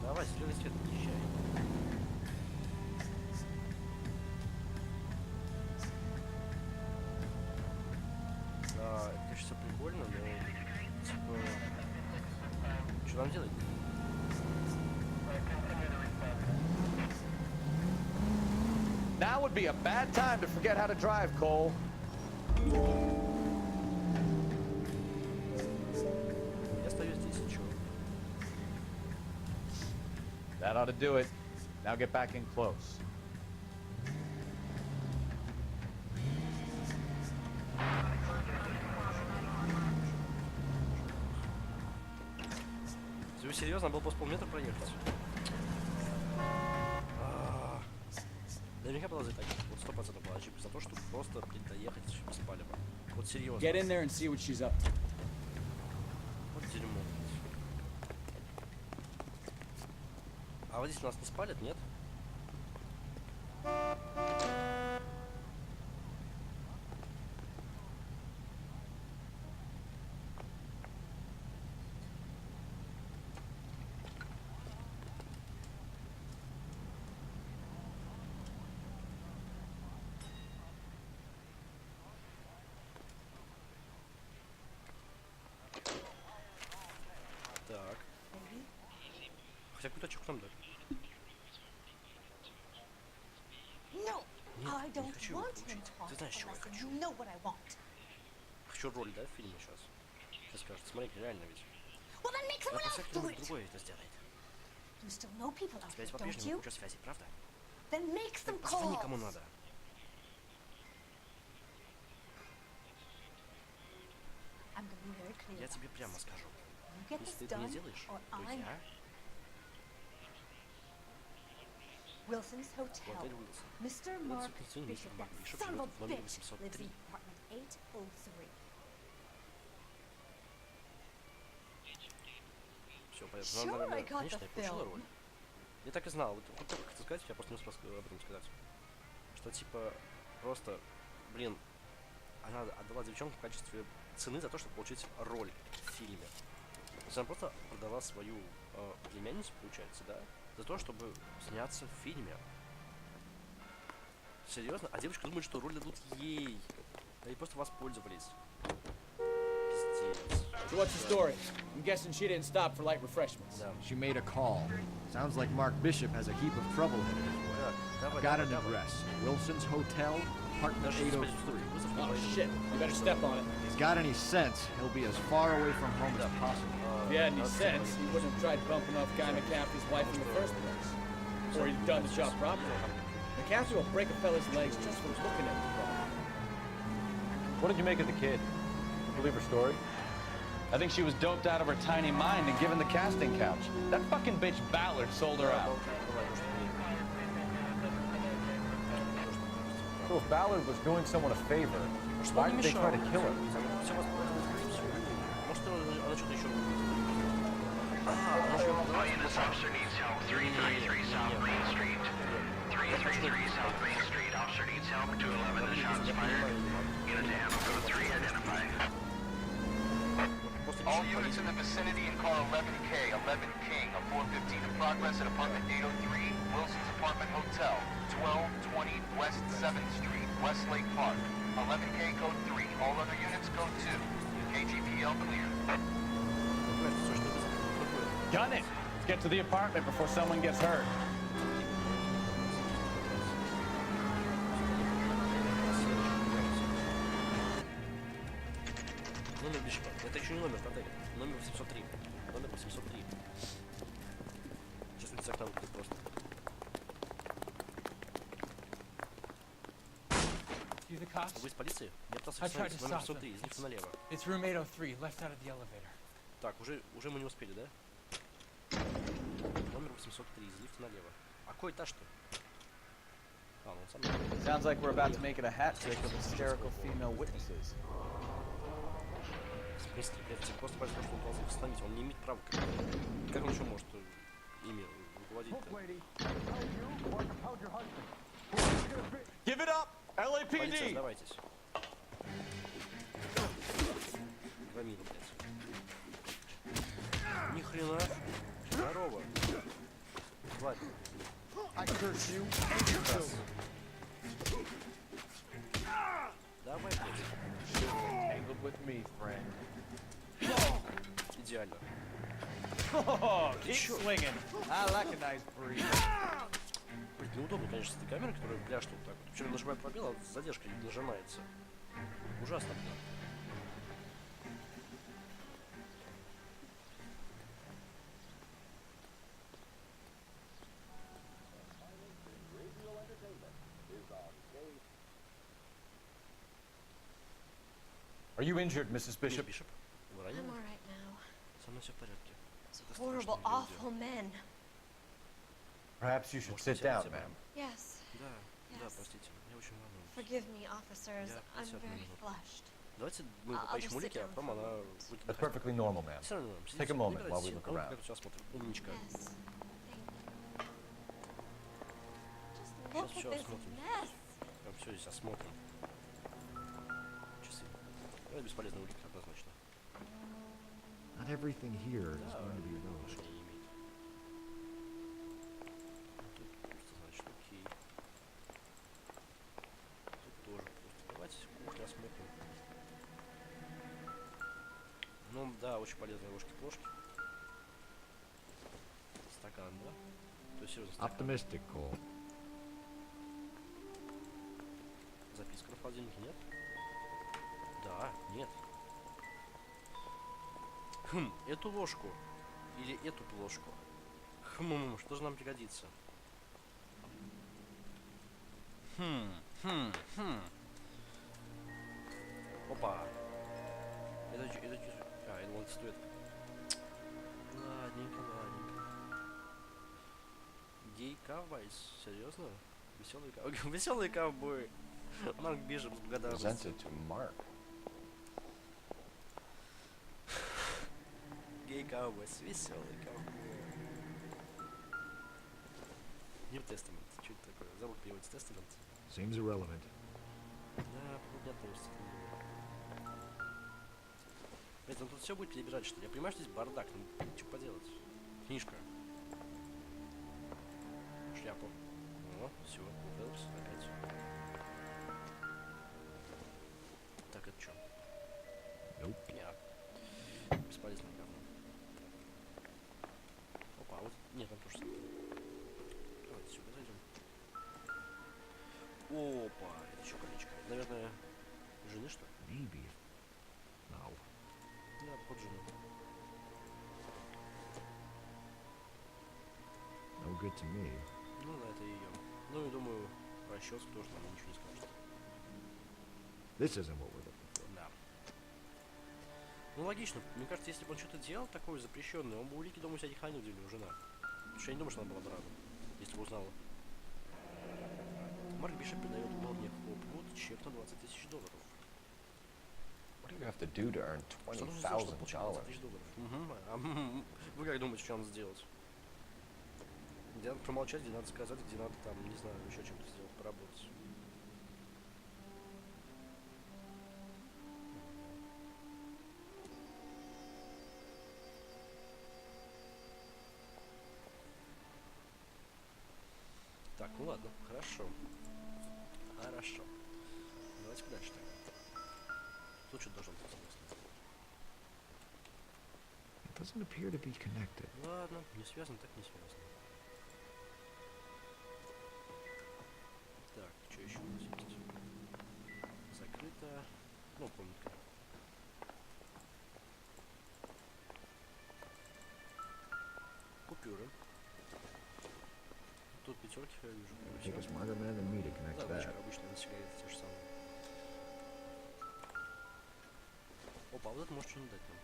[SPEAKER 1] Давай, зеленый свет, подъезжай. Это, конечно, все прикольно, но типа, что нам делать?
[SPEAKER 7] Now would be a bad time to forget how to drive, Cole.
[SPEAKER 1] Я стою здесь, и чё?
[SPEAKER 7] That ought to do it. Now get back in close.
[SPEAKER 1] Вы серьезно? Было просто полметра проехать? Наверняка была за так. Вот 100% была ошибка за то, чтобы просто доехать без палева. Вот серьезно.
[SPEAKER 3] Get in there and see what she's up to.
[SPEAKER 1] Вот дерьмо. А вот здесь нас не спалят, нет? Так. Хотя куточек нам дать.
[SPEAKER 12] No, I
[SPEAKER 1] не
[SPEAKER 12] don't
[SPEAKER 1] хочу
[SPEAKER 12] want
[SPEAKER 1] получить.
[SPEAKER 12] him talking
[SPEAKER 1] Ты знаешь, чего я
[SPEAKER 12] unless
[SPEAKER 1] хочу?
[SPEAKER 12] you know what I want.
[SPEAKER 1] Хочу роль, да, в фильме сейчас? Ты скажешь, смотри, реально ведь.
[SPEAKER 12] Well, then make
[SPEAKER 1] Да
[SPEAKER 12] someone else
[SPEAKER 1] пусть
[SPEAKER 12] do
[SPEAKER 1] кто-нибудь
[SPEAKER 12] it.
[SPEAKER 1] другой это сделает.
[SPEAKER 12] You still know people
[SPEAKER 1] У
[SPEAKER 12] out
[SPEAKER 1] тебя
[SPEAKER 12] there,
[SPEAKER 1] есть
[SPEAKER 12] don't
[SPEAKER 1] по-прежнему
[SPEAKER 12] you?
[SPEAKER 1] куча связей, правда?
[SPEAKER 12] Then make some
[SPEAKER 1] Позвони
[SPEAKER 12] calls.
[SPEAKER 1] кому надо.
[SPEAKER 12] I'm gonna be very clear.
[SPEAKER 1] Я тебе прямо скажу.
[SPEAKER 12] You get
[SPEAKER 1] Если
[SPEAKER 12] this
[SPEAKER 1] ты это не
[SPEAKER 12] done,
[SPEAKER 1] сделаешь,
[SPEAKER 12] or
[SPEAKER 1] то
[SPEAKER 12] I'm
[SPEAKER 1] я...
[SPEAKER 12] Wilson's Hotel.
[SPEAKER 1] Отель Уилсон.
[SPEAKER 12] Mr. Mark
[SPEAKER 1] Мистер
[SPEAKER 12] Bishop, that
[SPEAKER 1] Марк Бишоп
[SPEAKER 12] son of a
[SPEAKER 1] живет в номере
[SPEAKER 12] bitch, lives
[SPEAKER 1] 803.
[SPEAKER 12] in apartment 803.
[SPEAKER 1] Все, понятно.
[SPEAKER 12] Sure,
[SPEAKER 1] Надо,
[SPEAKER 12] I got
[SPEAKER 1] конечно,
[SPEAKER 12] the
[SPEAKER 1] я получила
[SPEAKER 12] film.
[SPEAKER 1] роль. Я так и знал. Вот хотел как-то сказать, я просто не успел об этом сказать. Что типа просто, блин, она отдала девчонку в качестве цены за то, чтобы получить роль в фильме. То есть она просто продала свою племянницу, получается, да, за то, чтобы сняться в фильме. Серьезно? А девочка думает, что роль дадут ей. Они просто воспользовались. Пиздец.
[SPEAKER 3] So what's the story? I'm guessing she didn't stop for light refreshments.
[SPEAKER 1] Да.
[SPEAKER 2] She made a call. Sounds like Mark Bishop has a heap of trouble headed his way.
[SPEAKER 1] Давай,
[SPEAKER 2] Got
[SPEAKER 1] давай,
[SPEAKER 2] an
[SPEAKER 1] давай.
[SPEAKER 2] address. Wilson's Hotel, apartment
[SPEAKER 1] Даже
[SPEAKER 2] 803.
[SPEAKER 3] Oh shit, you better step on it.
[SPEAKER 2] If he's got any sense, he'll be as far away from home as possible.
[SPEAKER 3] If he had any sense, he wouldn't have tried bumping off Guy McCaffrey's wife in the first place. Or he'd done the job properly. McCaffrey will break a fella's legs just for looking at the problem.
[SPEAKER 7] What did you make of the kid? You believe her story?
[SPEAKER 6] I think she was doped out of her tiny mind and given the casting couch. That fucking bitch Ballard sold her out.
[SPEAKER 7] So if Ballard was doing someone a favor, why did they try to kill her?
[SPEAKER 11] All units, officer needs help. 333 South Main Street. 333 South Main Street. Officer needs help. 211, the shots fired. Unit to Hammer, go 3, identify.
[SPEAKER 13] All units in the vicinity in car 11K, 11 King, a 415 in progress at apartment 803, Wilson's apartment.
[SPEAKER 11] Apartment Hotel, 1220 West 7th Street, Westlake Park. 11K code 3. All other units code 2. KTPL clear.
[SPEAKER 6] Gun it! Let's get to the apartment before someone gets hurt.
[SPEAKER 1] Номер Бишопа. Это еще не номер отеля. Номер 803. Номер 803. Сейчас лица к нам будет просто.
[SPEAKER 13] You the cops?
[SPEAKER 1] Вы из полиции? Я пытался
[SPEAKER 13] I tried
[SPEAKER 1] остановить
[SPEAKER 13] to
[SPEAKER 1] номер
[SPEAKER 13] stop
[SPEAKER 1] 803, из лифта налево.
[SPEAKER 13] It's room 803, left out of the elevator.
[SPEAKER 1] Так, уже мы не успели, да? Номер 803, из лифта налево. А какой этаж-то? А, ну он сам.
[SPEAKER 3] Sounds like we're about to make it a hat trick of hysterical female witnesses.
[SPEAKER 1] В смысле, блядь, тебе просто потому, что он должен восстановить. Он не имеет права. Как он еще может ими руководить-то?
[SPEAKER 6] Give it up!
[SPEAKER 1] Полиция,
[SPEAKER 6] LAPD!
[SPEAKER 1] сдавайтесь. Громила, блядь. Ни хрена. Здорово. Тварь.
[SPEAKER 6] I curse you and your children.
[SPEAKER 1] Давай, блядь.
[SPEAKER 6] Tangled with me, friend.
[SPEAKER 1] Идеально.
[SPEAKER 6] Oh, keep swinging. I like a nice breeze.
[SPEAKER 1] Блин, неудобно, конечно, с этой камерой, которая пляшет вот так вот. Причем нажимаю пробел, а задержка не нажимается. Ужасно, блин.
[SPEAKER 7] Are you injured, Mrs. Bishop?
[SPEAKER 1] Бишоп, вы
[SPEAKER 10] I'm
[SPEAKER 1] ранены?
[SPEAKER 10] alright now.
[SPEAKER 1] Со мной все в порядке.
[SPEAKER 10] Those horrible, awful men.
[SPEAKER 7] Perhaps you should sit down, ma'am.
[SPEAKER 10] Yes.
[SPEAKER 1] Да, да,
[SPEAKER 10] Yes.
[SPEAKER 1] простите, я очень волнуюсь.
[SPEAKER 10] Forgive me, officers.
[SPEAKER 1] Yeah,
[SPEAKER 10] I'm
[SPEAKER 1] it's
[SPEAKER 10] very
[SPEAKER 1] okay.
[SPEAKER 10] flushed.
[SPEAKER 1] Давайте мы
[SPEAKER 10] I'll
[SPEAKER 1] поищем
[SPEAKER 10] just sit
[SPEAKER 1] улики, а
[SPEAKER 10] down
[SPEAKER 1] потом
[SPEAKER 10] for a
[SPEAKER 1] она
[SPEAKER 10] moment.
[SPEAKER 1] будет
[SPEAKER 7] That's perfectly normal, ma'am.
[SPEAKER 1] Все равно,
[SPEAKER 7] Take a moment while we look around.
[SPEAKER 1] Сейчас смотрим. Умничка.
[SPEAKER 10] Yes. Thank you. Just look
[SPEAKER 1] Сейчас
[SPEAKER 10] at this
[SPEAKER 1] смотрим.
[SPEAKER 10] mess.
[SPEAKER 1] Прям все здесь осмотрим. Часы. Это бесполезная улика, однозначно.
[SPEAKER 2] Not everything here is
[SPEAKER 1] Да,
[SPEAKER 2] going to be known.
[SPEAKER 1] отношения не имеет. Тут пусто, значит, окей. Тут тоже пусто. Давайте кухню осмотрим. Ну да, очень полезные ложки-плошки. Стакан, да? То есть серьезно стакан.
[SPEAKER 2] Optimistic, Cole.
[SPEAKER 1] Записка на холодильнике нет? Да, нет. Эту ложку. Или эту плошку. Что же нам пригодится? Опа. Это он стоит. Ладненько, ладненько. Гей-ковбойс? Серьезно? Веселые ковбои. Марк Бишоп с благодарностью.
[SPEAKER 7] Presented to Mark.
[SPEAKER 1] Гей-ковбойс, веселый ковбой. New Testament. Что это такое? Забыл переводить Testament.
[SPEAKER 2] Seems irrelevant.
[SPEAKER 1] Да, не относится к нему. Блять, он тут все будет перебирать, что ли? Я понимаю, что здесь бардак, ну что поделать? Книжка. Шляпу. О, все, Фелпс опять. Так, это что?
[SPEAKER 2] Nope.
[SPEAKER 1] Нет. Бесполезное говно. Опа, вот. Нет, там тоже самое. Давайте сюда зайдем. Опа, это еще колечко. Наверное, жены, что ли?
[SPEAKER 2] Maybe. No.
[SPEAKER 1] Да, походу, жены.
[SPEAKER 2] No good to me.
[SPEAKER 1] Ну да, это ее. Ну и думаю, расческу тоже нам ничего не скажет.
[SPEAKER 2] This isn't what we're looking for.
[SPEAKER 1] Да. Ну логично. Мне кажется, если бы он что-то делал такое запрещенное, он бы улики дома у себя не хранил, где у него жена. Потому что я не думаю, что она была бы рада, если бы узнала. Марк Бишоп передает Лорне Хопвуд чек на $20 000.
[SPEAKER 7] What do you have to do to earn
[SPEAKER 1] Что нужно сделать, чтобы получить $20
[SPEAKER 7] $20,000?
[SPEAKER 1] 000? А вы как думаете, что надо сделать? Где надо промолчать, где надо сказать, где надо там, не знаю, еще чем-то сделать, поработать. Ну ладно, хорошо. Хорошо. Давайте дальше тогда. Тут что должно быть интересно.
[SPEAKER 2] It doesn't appear to be connected.
[SPEAKER 1] Ладно, не связано, так не связано. Так, что еще у нас есть? Закрыто. Ну, комнатка. Купюры. Тут пятерки я вижу.
[SPEAKER 2] Take a smarter man than me to connect
[SPEAKER 1] Да,
[SPEAKER 2] that.
[SPEAKER 1] обычно на сигареты те же самые. Опа, а вот это может что-нибудь дать нам.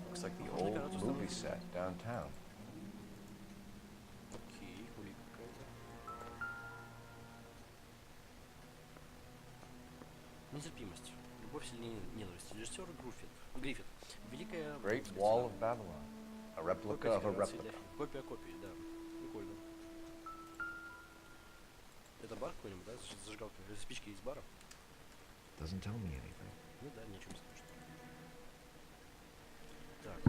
[SPEAKER 7] Looks like the old movie set downtown.
[SPEAKER 1] Окей, улика какая-то. Нетерпимость. Любовь сильнее ненависти. Режиссер Гриффит. Великая...
[SPEAKER 7] Great Wall of Babylon. A replica of a replica.
[SPEAKER 1] Копия копии, да. Прикольно. Это бар какой-нибудь, да? Зажигалка. Спички из бара?
[SPEAKER 2] Doesn't tell me anything.
[SPEAKER 1] Ну да, нечем слышно. Так.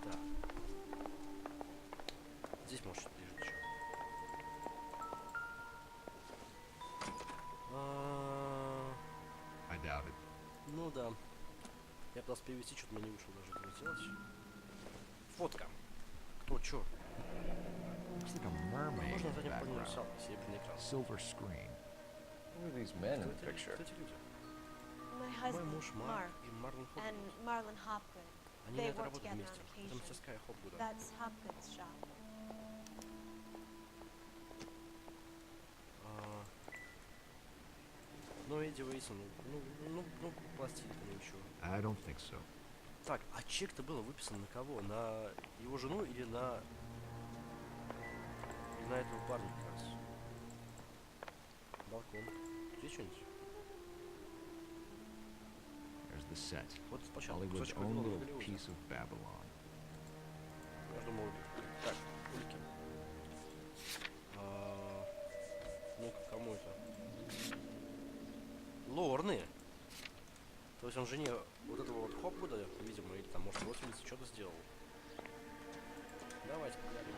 [SPEAKER 1] Так. Здесь может что-то лежит еще.
[SPEAKER 2] I doubt it.
[SPEAKER 1] Ну да. Я пытался перевести, что-то мне не вышло даже этого сделать. Фотка. Кто, чё?
[SPEAKER 2] Looks like a mermaid
[SPEAKER 1] Можно
[SPEAKER 2] in
[SPEAKER 1] за
[SPEAKER 2] the
[SPEAKER 1] ним
[SPEAKER 2] background.
[SPEAKER 1] порисовать, серебряный экран.
[SPEAKER 2] Silver screen.
[SPEAKER 7] Who are these men in the
[SPEAKER 1] Кто
[SPEAKER 7] picture?
[SPEAKER 1] эти люди?
[SPEAKER 10] My
[SPEAKER 1] Мой
[SPEAKER 10] husband,
[SPEAKER 1] муж Марк
[SPEAKER 10] Mark,
[SPEAKER 1] и Марлон Хопгуд.
[SPEAKER 10] and Marlon Hopgood.
[SPEAKER 1] Они
[SPEAKER 10] They
[SPEAKER 1] на это
[SPEAKER 10] work
[SPEAKER 1] работают
[SPEAKER 10] together
[SPEAKER 1] вместе.
[SPEAKER 10] on
[SPEAKER 1] Это
[SPEAKER 10] occasion.
[SPEAKER 1] мастерская Хопгуда.
[SPEAKER 10] That's Hopgood's shop.
[SPEAKER 1] Ну, Эдди Уэйсон, ну, пластинка, ну еще.
[SPEAKER 2] I don't think so.
[SPEAKER 1] Так, а чек-то было выписан на кого? На его жену или на этого парня как раз? Балкон. Здесь что-нибудь?
[SPEAKER 2] There's the set.
[SPEAKER 1] Вот спочатку.
[SPEAKER 2] Hollywood's
[SPEAKER 1] Кусочек
[SPEAKER 2] own
[SPEAKER 1] Вавилона,
[SPEAKER 2] little
[SPEAKER 1] Голливуда.
[SPEAKER 2] piece of Babylon.
[SPEAKER 1] Я думал, так, улики. Ну-ка, кому это? Лорны. То есть он жене вот этого вот Хопвуда, видимо, или там, может, родственница что-то сделал. Давайте поговорим.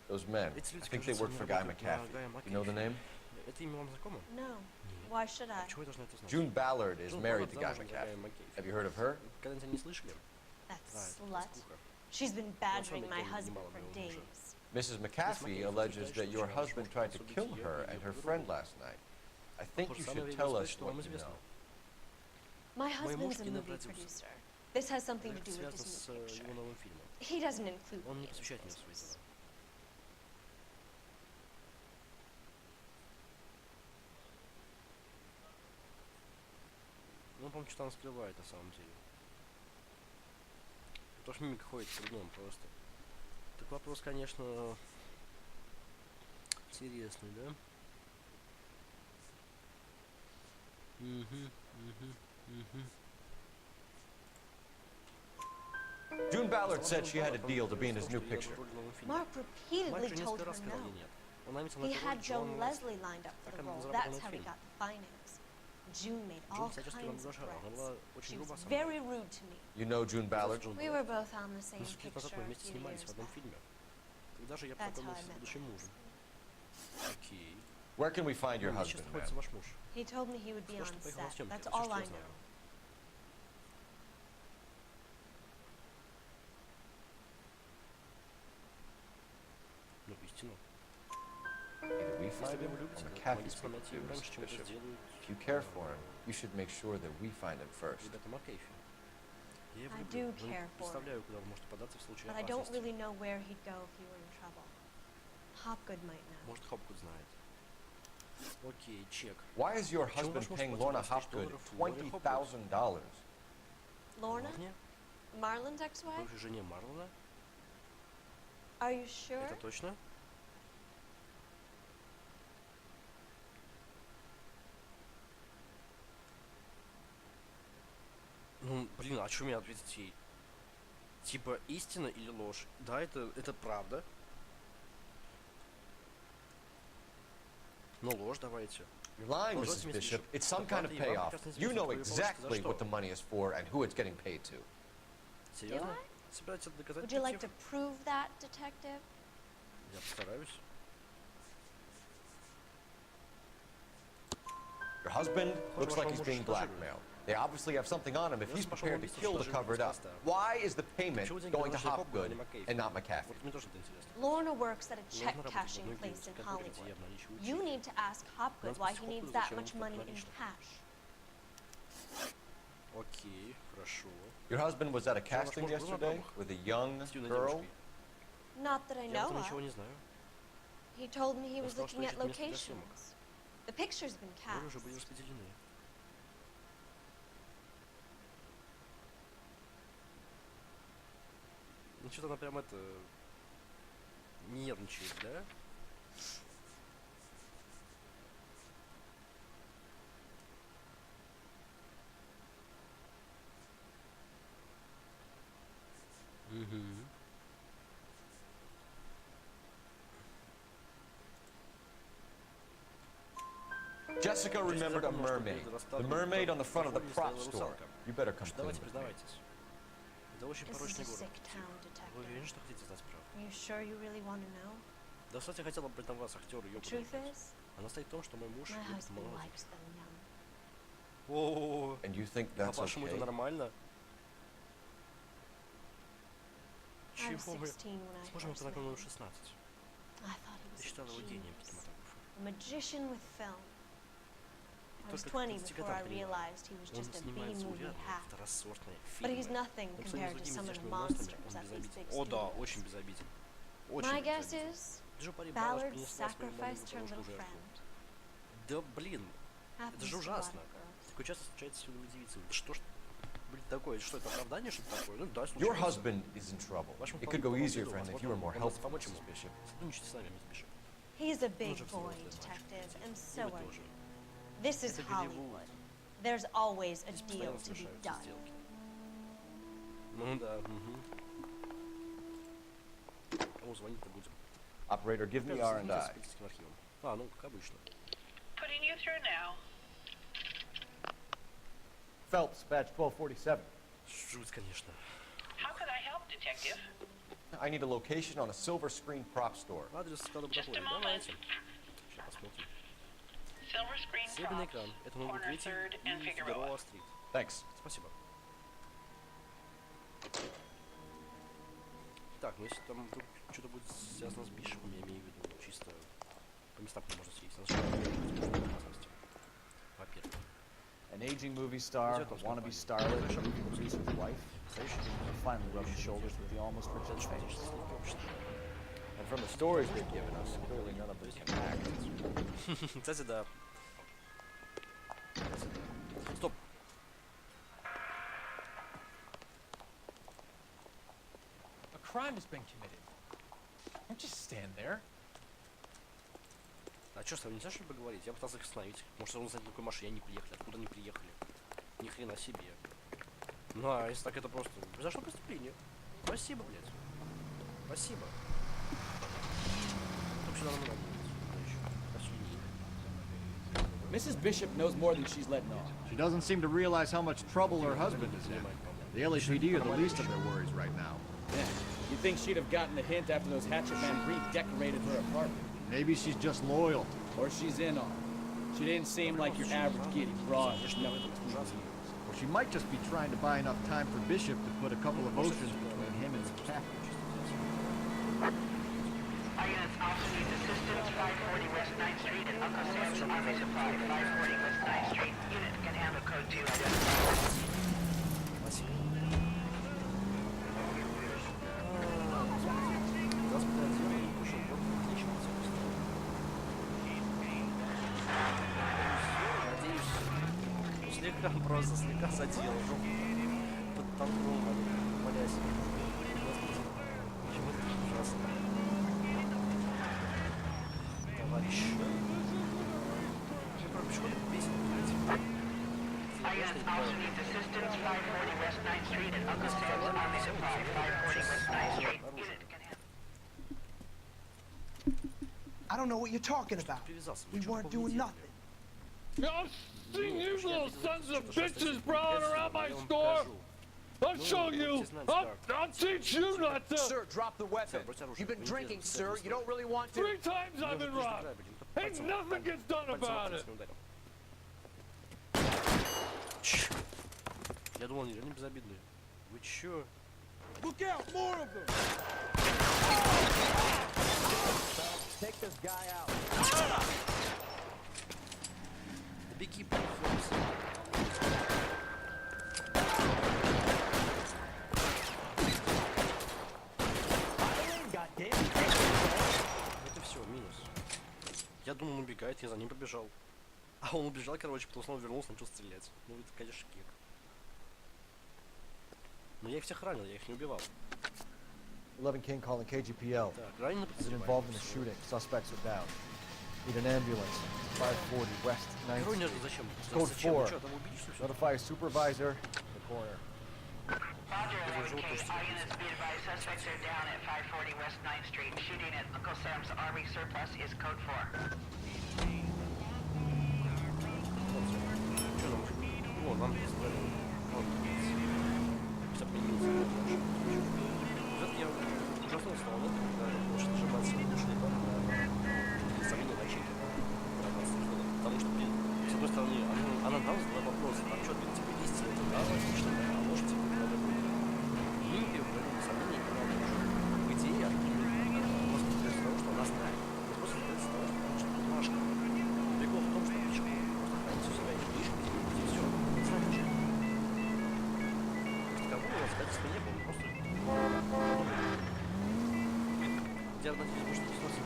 [SPEAKER 7] Those men. I think they work for Guy McAfee. You know the name?
[SPEAKER 1] Это имя вам знакомо?
[SPEAKER 10] No. Why should I?
[SPEAKER 1] Чего я должна это знать?
[SPEAKER 7] June Ballard is
[SPEAKER 1] June
[SPEAKER 7] married
[SPEAKER 1] Ballard
[SPEAKER 7] to Guy
[SPEAKER 1] замужем за Гая
[SPEAKER 7] McAfee.
[SPEAKER 1] Маккейфи.
[SPEAKER 7] Have you heard of her?
[SPEAKER 1] Когда-нибудь не слышали?
[SPEAKER 10] That
[SPEAKER 1] Да,
[SPEAKER 10] slut.
[SPEAKER 1] скука.
[SPEAKER 10] She's been badgering my husband for days.
[SPEAKER 7] Mrs. McAfee alleges that your husband tried to kill her and her friend last night. I think you should tell us what you know.
[SPEAKER 10] My
[SPEAKER 1] муж
[SPEAKER 10] husband's a movie
[SPEAKER 1] кинопродюсер.
[SPEAKER 10] producer. This has something to
[SPEAKER 1] Это
[SPEAKER 10] do with
[SPEAKER 1] связано
[SPEAKER 10] his
[SPEAKER 1] с
[SPEAKER 10] new picture.
[SPEAKER 1] его новым фильмом.
[SPEAKER 10] He doesn't include
[SPEAKER 1] Он
[SPEAKER 10] me
[SPEAKER 1] не
[SPEAKER 10] in his
[SPEAKER 1] посвящает меня своего
[SPEAKER 10] business.
[SPEAKER 1] дела. Ну, по-моему, что-то он скрывает на самом деле. Потому что мимика ходит кругом просто. Так вопрос, конечно, интересный, да?
[SPEAKER 7] June Ballard said she had a deal to be in his new picture.
[SPEAKER 10] Mark repeatedly told her no. He had Joan Leslie lined up for the role. That's how he got the findings. June made all kinds of threats. She was very rude to me.
[SPEAKER 7] You know June Ballard?
[SPEAKER 10] We were both on the same
[SPEAKER 1] Несколько лет
[SPEAKER 10] picture
[SPEAKER 1] назад мы
[SPEAKER 10] a
[SPEAKER 1] вместе
[SPEAKER 10] few
[SPEAKER 1] снимались
[SPEAKER 10] years
[SPEAKER 1] в одном
[SPEAKER 10] back.
[SPEAKER 1] фильме. Тогда же я
[SPEAKER 10] That's how I
[SPEAKER 1] познакомился с
[SPEAKER 10] met
[SPEAKER 1] будущим
[SPEAKER 10] my
[SPEAKER 1] мужем. Окей.
[SPEAKER 7] Where can we find your
[SPEAKER 1] Где сейчас
[SPEAKER 7] husband, ma'am?
[SPEAKER 1] находится ваш муж?
[SPEAKER 10] He told me he would be
[SPEAKER 1] Сказал,
[SPEAKER 10] on
[SPEAKER 1] что поехал на
[SPEAKER 10] set.
[SPEAKER 1] съемки.
[SPEAKER 10] That's
[SPEAKER 1] Это всё,
[SPEAKER 10] all
[SPEAKER 1] что
[SPEAKER 10] I
[SPEAKER 1] я знаю.
[SPEAKER 10] know.
[SPEAKER 1] Ну, истину.
[SPEAKER 7] Either we find
[SPEAKER 1] Если
[SPEAKER 7] him
[SPEAKER 1] вы
[SPEAKER 7] or
[SPEAKER 1] любите,
[SPEAKER 7] McAfee's
[SPEAKER 1] помогите
[SPEAKER 7] people
[SPEAKER 1] найти
[SPEAKER 7] do
[SPEAKER 1] его
[SPEAKER 7] is
[SPEAKER 1] раньше, чем это
[SPEAKER 7] suspicious.
[SPEAKER 1] сделают
[SPEAKER 7] If you care for him, you should make sure that we find him first.
[SPEAKER 1] ребята Маккейфи. Я его
[SPEAKER 10] I
[SPEAKER 1] люблю,
[SPEAKER 10] do
[SPEAKER 1] но не
[SPEAKER 10] care for
[SPEAKER 1] представляю, куда вы можете податься в случае
[SPEAKER 10] But I don't
[SPEAKER 1] опасности.
[SPEAKER 10] really know where he'd go if he were in trouble. Hopgood might know.
[SPEAKER 1] Может, Хопгуд знает. Окей, чек.
[SPEAKER 7] Why is your
[SPEAKER 1] Почему
[SPEAKER 7] husband
[SPEAKER 1] ваш муж
[SPEAKER 7] paying
[SPEAKER 1] платит
[SPEAKER 7] Lorna
[SPEAKER 1] 20
[SPEAKER 7] Hopgood
[SPEAKER 1] долларов Лоре Хопгуд?
[SPEAKER 7] $20,000?
[SPEAKER 10] Lorna?
[SPEAKER 1] Лорне?
[SPEAKER 10] Marlon's ex-wife?
[SPEAKER 1] Бывшей жене Марлона?
[SPEAKER 10] Are you sure?
[SPEAKER 1] Это точно? Ну, блин, а что мне ответить ей? Типа, истина или ложь? Да, это правда. Ну, ложь давайте.
[SPEAKER 7] You're lying, Mrs. Bishop. It's some kind of payoff. You know exactly what the money is for and who it's getting paid to.
[SPEAKER 10] Do I? Would you like to prove that, detective?
[SPEAKER 1] Я постараюсь.
[SPEAKER 7] Your husband looks like he's being blackmailed. They obviously have something on him if he's prepared to kill to cover it up. Why is the payment going to Hopgood and not McAfee?
[SPEAKER 10] Lorna works at a check-cashing place in Hollywood. You need to ask Hopgood why he needs that much money in cash.
[SPEAKER 1] Окей, хорошо.
[SPEAKER 7] Your husband was at a casting yesterday with a young girl?
[SPEAKER 10] Not that I
[SPEAKER 1] Я
[SPEAKER 10] know
[SPEAKER 1] об этом ничего
[SPEAKER 10] of.
[SPEAKER 1] не знаю.
[SPEAKER 10] He told me he
[SPEAKER 1] Он
[SPEAKER 10] was
[SPEAKER 1] сказал, что
[SPEAKER 10] looking at
[SPEAKER 1] ищет место для съемок.
[SPEAKER 10] locations. The picture's been
[SPEAKER 1] Роли уже
[SPEAKER 10] cast.
[SPEAKER 1] были распределены. Ну что-то она прям это... нервничает, да? Угу.
[SPEAKER 7] Jessica remembered a mermaid. The mermaid on the front of the prop store. You better come clean
[SPEAKER 1] Давайте,
[SPEAKER 7] with me.
[SPEAKER 1] признавайтесь. Это очень
[SPEAKER 10] This is
[SPEAKER 1] порочный
[SPEAKER 10] a
[SPEAKER 1] город.
[SPEAKER 10] sick town,
[SPEAKER 1] Вы
[SPEAKER 10] detective.
[SPEAKER 1] уверены, что хотите знать правду?
[SPEAKER 10] Are you sure you really want to know?
[SPEAKER 1] Да, кстати, хотела бы там вас, актер,
[SPEAKER 10] The
[SPEAKER 1] ее
[SPEAKER 10] truth is,
[SPEAKER 1] Она стоит в том, что мой муж
[SPEAKER 10] my
[SPEAKER 1] любит
[SPEAKER 10] husband
[SPEAKER 1] молодых.
[SPEAKER 10] likes them young.
[SPEAKER 1] О,
[SPEAKER 7] And you think
[SPEAKER 1] а
[SPEAKER 7] that's
[SPEAKER 1] по-вашему это
[SPEAKER 7] okay?
[SPEAKER 1] нормально?
[SPEAKER 10] I was
[SPEAKER 1] Чего мы
[SPEAKER 10] 16 when I
[SPEAKER 1] сможем
[SPEAKER 10] first met
[SPEAKER 1] познакомиться
[SPEAKER 10] him.
[SPEAKER 1] в 16?
[SPEAKER 10] I thought he
[SPEAKER 1] Ты
[SPEAKER 10] was a
[SPEAKER 1] считала его гением
[SPEAKER 10] genius.
[SPEAKER 1] кинематографа.
[SPEAKER 10] A magician with film.
[SPEAKER 1] И
[SPEAKER 10] I was
[SPEAKER 1] только к
[SPEAKER 10] 20
[SPEAKER 1] 30
[SPEAKER 10] before I
[SPEAKER 1] годам поняла.
[SPEAKER 10] realized he was
[SPEAKER 1] Он
[SPEAKER 10] just a
[SPEAKER 1] снимает
[SPEAKER 10] B-movie
[SPEAKER 1] заурядные,
[SPEAKER 10] hack.
[SPEAKER 1] второсортные
[SPEAKER 10] But he's
[SPEAKER 1] фильмы.
[SPEAKER 10] nothing
[SPEAKER 1] Он с
[SPEAKER 10] compared to
[SPEAKER 1] другими
[SPEAKER 10] some of the
[SPEAKER 1] изящными монстрами,
[SPEAKER 10] monsters
[SPEAKER 1] он
[SPEAKER 10] at these
[SPEAKER 1] безобиден.
[SPEAKER 10] big
[SPEAKER 1] О да,
[SPEAKER 10] studios.
[SPEAKER 1] очень безобиден. Очень
[SPEAKER 10] My guess
[SPEAKER 1] безобиден.
[SPEAKER 10] is,
[SPEAKER 1] Джо Пари
[SPEAKER 10] Ballard
[SPEAKER 1] принесла свою маленькую
[SPEAKER 10] sacrificed her
[SPEAKER 1] подружку
[SPEAKER 10] little
[SPEAKER 1] жертву.
[SPEAKER 10] friend.
[SPEAKER 1] Да блин, это
[SPEAKER 10] Happens
[SPEAKER 1] же
[SPEAKER 10] to a lot
[SPEAKER 1] ужасно.
[SPEAKER 10] of girls.
[SPEAKER 1] Такое часто случается с юными девицами. Да что ж, блин, такое, что это оправдание, что-то такое? Ну да,
[SPEAKER 7] Your
[SPEAKER 1] случается.
[SPEAKER 7] husband is in trouble.
[SPEAKER 1] Вашему
[SPEAKER 7] It could go
[SPEAKER 1] парню
[SPEAKER 7] easier
[SPEAKER 1] помогли,
[SPEAKER 7] for him if
[SPEAKER 1] возможно,
[SPEAKER 7] you were more
[SPEAKER 1] он может
[SPEAKER 7] helpful,
[SPEAKER 1] помочь ему.
[SPEAKER 7] Mrs. Bishop.
[SPEAKER 1] Сотрудничайте с нами, мисс Бишоп.
[SPEAKER 10] He's a
[SPEAKER 1] Он
[SPEAKER 10] big
[SPEAKER 1] же
[SPEAKER 10] boy,
[SPEAKER 1] взрослый
[SPEAKER 10] detective,
[SPEAKER 1] мальчик.
[SPEAKER 10] and
[SPEAKER 1] И
[SPEAKER 10] so
[SPEAKER 1] вы
[SPEAKER 10] are
[SPEAKER 1] тоже.
[SPEAKER 10] you. This is
[SPEAKER 1] Это Голливуд.
[SPEAKER 10] Hollywood. There's always a
[SPEAKER 1] Здесь
[SPEAKER 10] deal
[SPEAKER 1] постоянно
[SPEAKER 10] to be
[SPEAKER 1] совершаются
[SPEAKER 10] done.
[SPEAKER 1] сделки. Ну да, угу. Кому звонить-то будем?
[SPEAKER 7] Operator, give me
[SPEAKER 1] Кажется,
[SPEAKER 7] R&I.
[SPEAKER 1] с полицейским архивом. А, ну, как обычно.
[SPEAKER 11] Putting you through now.
[SPEAKER 2] Phelps, badge 1247.
[SPEAKER 1] Жуть, конечно.
[SPEAKER 11] How could I help, detective?
[SPEAKER 7] I need a location on a silver screen prop store.
[SPEAKER 1] Адрес склада
[SPEAKER 11] Just a
[SPEAKER 1] доходит.
[SPEAKER 11] moment.
[SPEAKER 1] Давайте. Сейчас посмотрим.
[SPEAKER 11] Silver screen
[SPEAKER 1] Серебряный
[SPEAKER 11] props,
[SPEAKER 1] экран. Это номер
[SPEAKER 11] corner
[SPEAKER 1] 3
[SPEAKER 11] 3rd and
[SPEAKER 1] и
[SPEAKER 11] Figueroa.
[SPEAKER 1] Фигуэроа-стрит.
[SPEAKER 7] Thanks.
[SPEAKER 1] Спасибо. Так, ну если там вдруг что-то будет связано с Бишопом, я имею в виду чисто по местам, где можно съесть. Надо же опасности. Во-первых.
[SPEAKER 3] An aging movie star, a wannabe starlet, a movie producer's wife. They're finally rubbing shoulders with the almost rich and famous.
[SPEAKER 7] And from the stories they've given us, clearly none of them can act.
[SPEAKER 1] Кстати, да. Стоп.
[SPEAKER 13] A crime has been committed. Don't just stand there.
[SPEAKER 1] А что, с тобой нельзя что ли поговорить? Я пытался их остановить. Может, он знает, на какой машине они приехали, откуда они приехали. Ни хрена себе. Ну, а если так, это просто... Произошло преступление. Спасибо, блядь. Спасибо. Только сюда нам надо
[SPEAKER 3] Mrs. Bishop knows more than she's letting on.
[SPEAKER 2] She doesn't seem to realize how much trouble her husband is in. The LAPD are the least of their worries right now.
[SPEAKER 3] Yeah. You'd think she'd have gotten the hint after those hatchet men redecorated her apartment.
[SPEAKER 2] Maybe she's just loyal.
[SPEAKER 3] Or she's in on it. She didn't seem like your average giddy broad with nothing between her ears.
[SPEAKER 2] Or she might just be trying to buy enough time for Bishop to put a couple of oceans between him and his cat.
[SPEAKER 11] All units also need assistance. 540 West 9th Street and Uncle Sam's Army Supply. 540 West 9th Street. Unit can handle code 2 identified.
[SPEAKER 1] Просто слегка задел. Подтолкнул, молясь. Почему это ужасно? Товарищ. Почему это бесит, блядь?
[SPEAKER 11] All units also need assistance. 540 West 9th Street and Uncle Sam's Army Supply. 540 West 9th Street. Unit can handle.
[SPEAKER 14] I don't know what you're talking about. We weren't doing nothing. I've seen you little sons of bitches prowling around my store. I'll show you. I'll teach you not to.
[SPEAKER 6] Sir, drop the weapon. You've been drinking, sir. You don't really want to.
[SPEAKER 14] 3 times I've been robbed. Ain't nothing gets done about it.
[SPEAKER 1] Я думал, они реально безобидные. Вы чё?
[SPEAKER 14] Look out, more of them.
[SPEAKER 6] Take this guy out.
[SPEAKER 1] Да беги, Фокс. Это все, минус. Я думал, он убегает, я за ним побежал. А он убежал, короче, потом снова вернулся, начал стрелять. Ну это, конечно, кек. Но я их всех ранил, я их не убивал.
[SPEAKER 7] 11 King calling KGPL.
[SPEAKER 1] Так, раненый
[SPEAKER 7] Is it involved in the shooting? Suspects are down. Need an ambulance. 540 West 9th
[SPEAKER 1] Герой
[SPEAKER 7] Street.
[SPEAKER 1] зачем?
[SPEAKER 7] Code
[SPEAKER 1] Зачем?
[SPEAKER 7] 4.
[SPEAKER 1] Вы что, там убили, что ли?
[SPEAKER 7] Notify a supervisor. The corner.
[SPEAKER 11] Roger, 11K. All units be advised, suspects are down at 540 West 9th Street. Shooting at Uncle Sam's Army surplus is code 4.
[SPEAKER 1] Что нам? Вон, нам здесь говорили. Вот, 50 минут. Вот я ужаснулся, но когда лошадь нажимается на душный бар, для сомнения начали. Потому что, блин, с одной стороны, она нам задала вопрос, а что ты, типа, есть это, да, логично, да, а может, типа, надо будет. И ее говорили сомнения, не надо уже. В идее, просто из того, что она знает. Не просто из того, что она что-то бумажка. Прикол в том, что пичку просто хранить у себя и книжку, и все. Не знаю, ничего. Кого у нас, кстати, не было, просто... Я надеюсь, может, не сносим.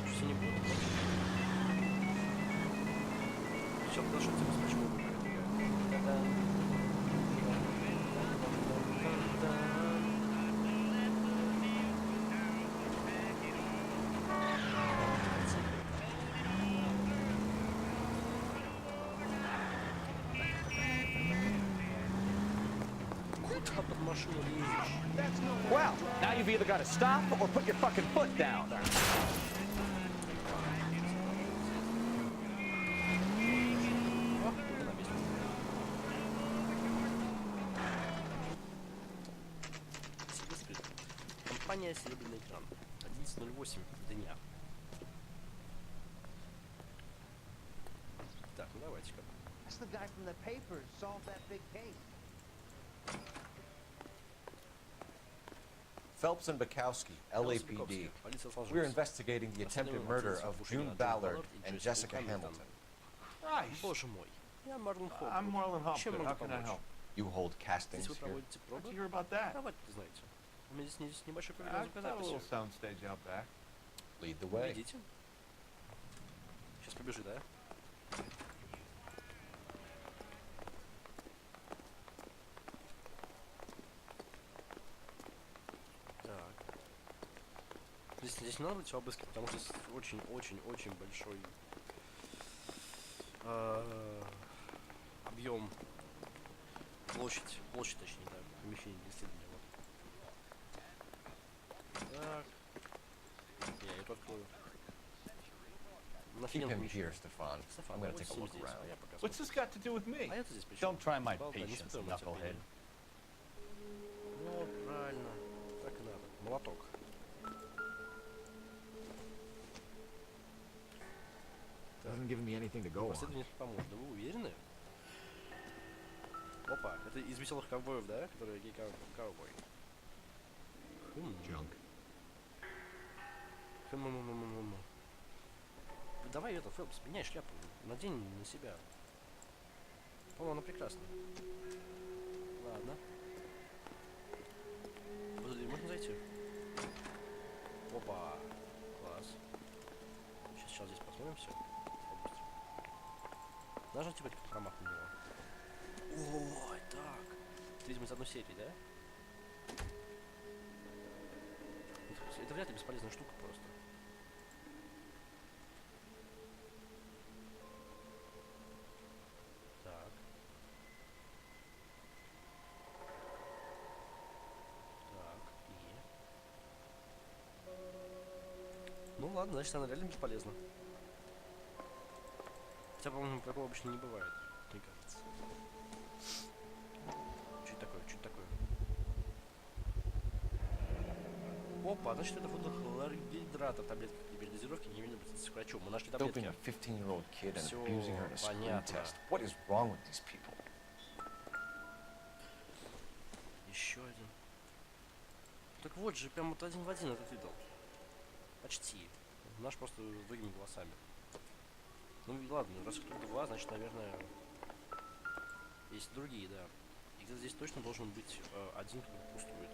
[SPEAKER 1] Все не будет. Все, подошел тебе с почему. Куда под машину лезешь?
[SPEAKER 6] Well, now you've either got to stop or put your fucking foot down.
[SPEAKER 1] Компания «Серебряный экран». 11:08 дня. Так, ну давайте-ка.
[SPEAKER 15] That's the guy from the papers solved that big case.
[SPEAKER 7] Phelps and Bukowski, LAPD. We're investigating the attempted murder of June Ballard and Jessica Hamilton.
[SPEAKER 15] Christ.
[SPEAKER 1] Боже мой. Я Марлон Хоппер.
[SPEAKER 15] I'm Marlon Hopper.
[SPEAKER 1] Чем
[SPEAKER 15] How
[SPEAKER 1] могу
[SPEAKER 15] can I
[SPEAKER 1] помочь?
[SPEAKER 15] help?
[SPEAKER 7] You hold castings
[SPEAKER 1] Здесь вы
[SPEAKER 7] here.
[SPEAKER 1] проводите
[SPEAKER 15] How'd
[SPEAKER 1] пробы.
[SPEAKER 15] you hear about that?
[SPEAKER 1] Давайте, знаете. У меня здесь небольшой
[SPEAKER 15] I've
[SPEAKER 1] проверял
[SPEAKER 15] got a little
[SPEAKER 1] звукозаписи.
[SPEAKER 15] soundstage out back.
[SPEAKER 7] Lead the way.
[SPEAKER 1] Видите? Сейчас побежи, да? Так. Здесь не надо быть обыски, потому что здесь очень-очень-очень большой объем, площадь точнее, да, помещение для исследования. Вот. Так. Я это открою.
[SPEAKER 7] Keep him here, Stefan. I'm going to take a look around.
[SPEAKER 15] What's this got to do with me?
[SPEAKER 1] А это здесь почему?
[SPEAKER 6] Don't try my
[SPEAKER 1] Болтай, не
[SPEAKER 6] patience,
[SPEAKER 1] испытывай моё
[SPEAKER 6] knucklehead.
[SPEAKER 1] терпение. Ну, правильно. Так и надо. Молоток.
[SPEAKER 2] Doesn't give me anything to go on.
[SPEAKER 1] Последование поможет. Да вы уверены? Опа, это из веселых ковбоев, да? Которые гей-ковбой.
[SPEAKER 2] Junk.
[SPEAKER 1] Давай это, Фелпс, меняй шляпу. Надень на себя. По-моему, она прекрасна. Ладно. Подожди, можно зайти? Опа. Класс. Сейчас здесь посмотрим все. Нажмите хоть промах на него. Ой, так. Это, видимо, из одной серии, да? Это вряд ли бесполезная штука просто. Так. Так, и... Ну ладно, значит она реально бесполезна. Хотя, по-моему, такого обычно не бывает, мне кажется. Что это такое? Что это такое? Опа, значит это фотохлоргидратор, таблетки при передозировке, не имеют обратиться к врачу. Мы нашли таблетки.
[SPEAKER 7] Doping a 15-year-old kid and
[SPEAKER 1] Всё
[SPEAKER 7] abusing her in a screen
[SPEAKER 1] понятно.
[SPEAKER 7] test. What is wrong with these people?
[SPEAKER 1] Еще один. Так вот же, прям вот один в один этот идол. Почти. Наш просто с другими голосами. Ну и ладно, раз их тут два, значит, наверное, есть другие, да. И где-то здесь точно должен быть один, который пустует.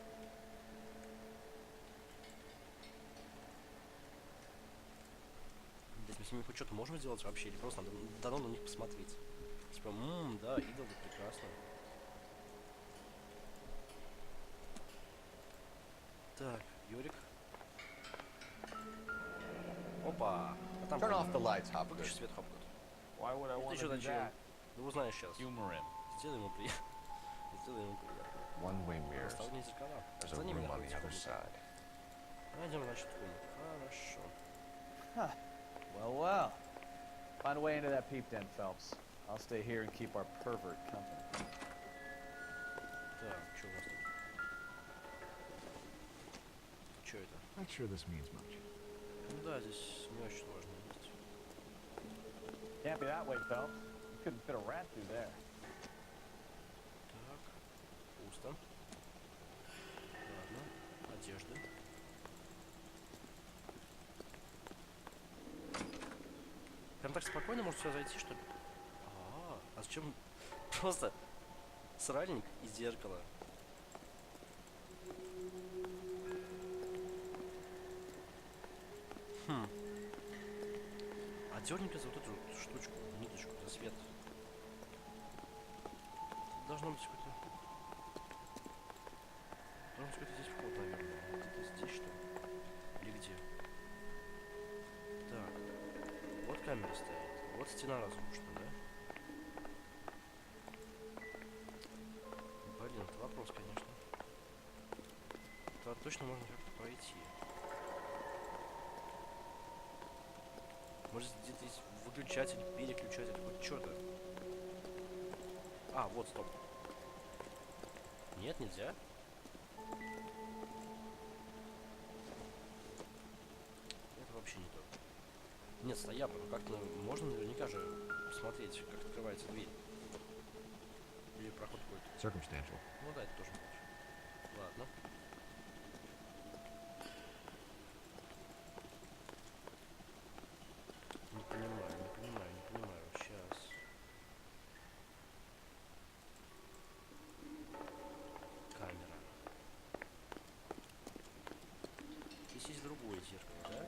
[SPEAKER 1] Здесь мы с ними хоть что-то можем сделать вообще, или просто надо дано на них посмотреть. Типа, да, идол, прекрасно. Так, Юрик. Опа! А там
[SPEAKER 7] Turn off the lights, Hopgood.
[SPEAKER 1] выключи свет, Хопгуд.
[SPEAKER 6] Why would I want
[SPEAKER 1] Ты
[SPEAKER 6] to
[SPEAKER 1] что
[SPEAKER 6] do
[SPEAKER 1] зачем?
[SPEAKER 6] that?
[SPEAKER 1] Ну узнаешь сейчас.
[SPEAKER 6] Humor him.
[SPEAKER 1] Сделай ему приятно. Сделай ему приятно.
[SPEAKER 7] One-way mirrors.
[SPEAKER 1] Расставленные зеркала.
[SPEAKER 7] There's a
[SPEAKER 1] За ними
[SPEAKER 7] room on the
[SPEAKER 1] находится
[SPEAKER 7] other
[SPEAKER 1] комната.
[SPEAKER 7] side.
[SPEAKER 1] Найдем, значит, комнату. Хорошо.
[SPEAKER 3] Huh. Well. Find a way into that peep den, Phelps. I'll stay here and keep our pervert company.
[SPEAKER 1] Так, что у нас тут? Что это?
[SPEAKER 2] Not sure this means much.
[SPEAKER 1] Ну да, здесь не очень сложно есть.
[SPEAKER 3] Can't be that way, Phelps. You couldn't fit a rat through there.
[SPEAKER 1] Так, пусто. Ладно, одежда. Прям так спокойно может сюда зайти, что ли? А зачем? Просто сральник и зеркало. А дерни-ка за вот эту штучку, ниточку, за свет. Должно быть какой-то... Должен быть какой-то здесь вход, наверное. Где-то здесь, что ли? Или где? Так. Вот камера стоит. Вот стена разрушена, да? Блин, это вопрос, конечно. Туда точно можно как-то пройти. Может где-то есть выключатель, переключатель, хоть что-то. А, вот, стоп. Нет, нельзя? Это вообще не то. Нет, стояпа, ну как-то можно наверняка же смотреть, как открывается дверь. Или проход какой-то.
[SPEAKER 2] Circumstantial.
[SPEAKER 1] Ну да, это тоже может. Ладно. Не понимаю. Сейчас. Камера. Здесь есть другое зеркало, да?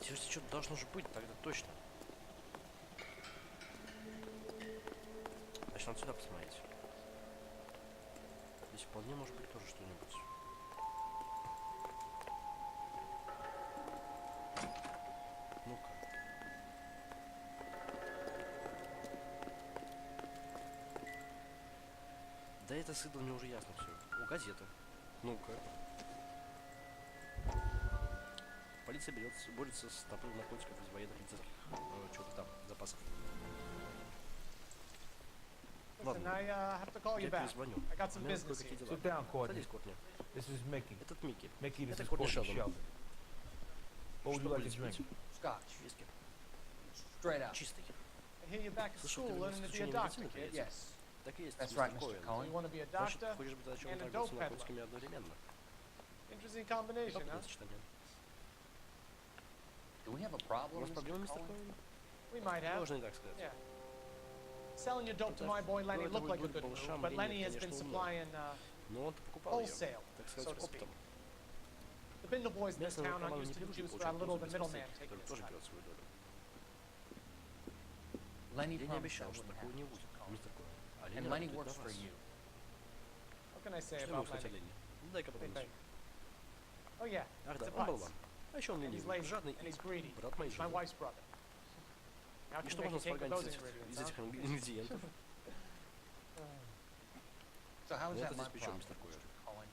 [SPEAKER 1] Здесь что-то должно же быть, тогда точно. Значит, надо сюда посмотреть. Здесь вполне может быть тоже что-нибудь. Ну-ка. Да это с идолами уже ясно все. О, газета. Ну-ка. Полиция борется с наплывом наркотиков из военных медицинских что-то там, запасов.
[SPEAKER 5] Listen, I have to call you back. I got some business here.
[SPEAKER 15] Sit down, Courtney.
[SPEAKER 1] Садись, Кортни.
[SPEAKER 15] This is Mickey.
[SPEAKER 1] Этот Микки.
[SPEAKER 15] Mickey, this
[SPEAKER 1] Это
[SPEAKER 15] is
[SPEAKER 1] Кортни
[SPEAKER 15] Courtney
[SPEAKER 1] Шелдон.
[SPEAKER 15] Sheldon. What would
[SPEAKER 1] Что
[SPEAKER 15] you like to
[SPEAKER 1] будете
[SPEAKER 15] drink?
[SPEAKER 1] пить?
[SPEAKER 8] Scotch.
[SPEAKER 1] Виски.
[SPEAKER 8] Straight out.
[SPEAKER 1] Чистый.
[SPEAKER 5] I hear you're back at
[SPEAKER 1] Слышал,
[SPEAKER 5] school
[SPEAKER 1] ты
[SPEAKER 5] learning to be a
[SPEAKER 1] изучение
[SPEAKER 5] doctor,
[SPEAKER 1] медицины,
[SPEAKER 5] kid.
[SPEAKER 1] кажется.
[SPEAKER 8] Yes.
[SPEAKER 1] Так и есть,
[SPEAKER 8] That's
[SPEAKER 1] мистер
[SPEAKER 8] right, Mr.
[SPEAKER 1] Коэн.
[SPEAKER 8] Cohen.
[SPEAKER 5] You want to be a
[SPEAKER 1] Значит,
[SPEAKER 5] doctor
[SPEAKER 1] хочешь быть врачом и
[SPEAKER 5] and a
[SPEAKER 1] торговцем
[SPEAKER 5] dope peddler.
[SPEAKER 1] наркотиками одновременно.
[SPEAKER 5] Interesting combination,
[SPEAKER 1] Любопытное
[SPEAKER 5] huh?
[SPEAKER 1] сочетание.
[SPEAKER 8] Do we have a
[SPEAKER 1] У
[SPEAKER 8] problem,
[SPEAKER 1] вас
[SPEAKER 8] Mr.
[SPEAKER 1] проблемы, мистер
[SPEAKER 8] Cohen?
[SPEAKER 1] Коэн?
[SPEAKER 5] We might have.
[SPEAKER 1] Можно и так сказать.
[SPEAKER 5] Yeah. Selling your dope to my boy Lenny looked like a good move, but Lenny has been supplying
[SPEAKER 1] Но он-то покупал ее,
[SPEAKER 5] wholesale,
[SPEAKER 1] так
[SPEAKER 5] so
[SPEAKER 1] сказать,
[SPEAKER 5] to speak.
[SPEAKER 1] оптом.
[SPEAKER 5] The Bindle boys in this
[SPEAKER 1] Местные
[SPEAKER 5] town aren't
[SPEAKER 1] наркоманы
[SPEAKER 5] used
[SPEAKER 1] не
[SPEAKER 5] to the
[SPEAKER 1] привыкли
[SPEAKER 5] juice
[SPEAKER 1] получать
[SPEAKER 5] without a little
[SPEAKER 1] пользу
[SPEAKER 5] of
[SPEAKER 1] без
[SPEAKER 5] the middleman
[SPEAKER 1] посредника,
[SPEAKER 5] taking
[SPEAKER 1] который
[SPEAKER 5] his
[SPEAKER 1] тоже
[SPEAKER 5] cut.
[SPEAKER 1] берет свою долю.
[SPEAKER 8] Lenny
[SPEAKER 1] Я не
[SPEAKER 8] promised
[SPEAKER 1] обещал,
[SPEAKER 8] that
[SPEAKER 1] что
[SPEAKER 8] wouldn't
[SPEAKER 1] такого не
[SPEAKER 8] happen,
[SPEAKER 1] будет,
[SPEAKER 8] Mr. Cohen.
[SPEAKER 1] мистер Коэн. А
[SPEAKER 8] And
[SPEAKER 1] Ленни
[SPEAKER 8] Lenny
[SPEAKER 1] работает
[SPEAKER 8] works
[SPEAKER 1] на
[SPEAKER 8] for
[SPEAKER 1] вас.
[SPEAKER 8] you.
[SPEAKER 5] What can I say
[SPEAKER 1] Что ему
[SPEAKER 5] about
[SPEAKER 1] сказать о
[SPEAKER 5] Lenny?
[SPEAKER 1] Ленни? Ну, дай-ка
[SPEAKER 5] What do you
[SPEAKER 1] подумать.
[SPEAKER 5] think? Oh yeah,
[SPEAKER 1] Ах да,
[SPEAKER 5] it's a
[SPEAKER 1] он
[SPEAKER 5] putz.
[SPEAKER 1] болван. А еще он
[SPEAKER 5] And he's
[SPEAKER 1] ленивый,
[SPEAKER 5] lazy,
[SPEAKER 1] жадный
[SPEAKER 5] and
[SPEAKER 1] и
[SPEAKER 5] he's greedy.
[SPEAKER 1] брат моей
[SPEAKER 5] My
[SPEAKER 1] жены.
[SPEAKER 5] wife's brother. How
[SPEAKER 1] И
[SPEAKER 5] can
[SPEAKER 1] что
[SPEAKER 5] you
[SPEAKER 1] можно
[SPEAKER 5] make a cake with
[SPEAKER 1] сварганить
[SPEAKER 5] those
[SPEAKER 1] из
[SPEAKER 5] ingredients,
[SPEAKER 1] этих
[SPEAKER 5] huh?
[SPEAKER 1] ингредиентов?
[SPEAKER 6] So how is
[SPEAKER 1] Ну,
[SPEAKER 6] that
[SPEAKER 1] это
[SPEAKER 6] my
[SPEAKER 1] здесь причем,
[SPEAKER 6] problem,
[SPEAKER 1] мистер Куэр?
[SPEAKER 6] Mr. Cohen?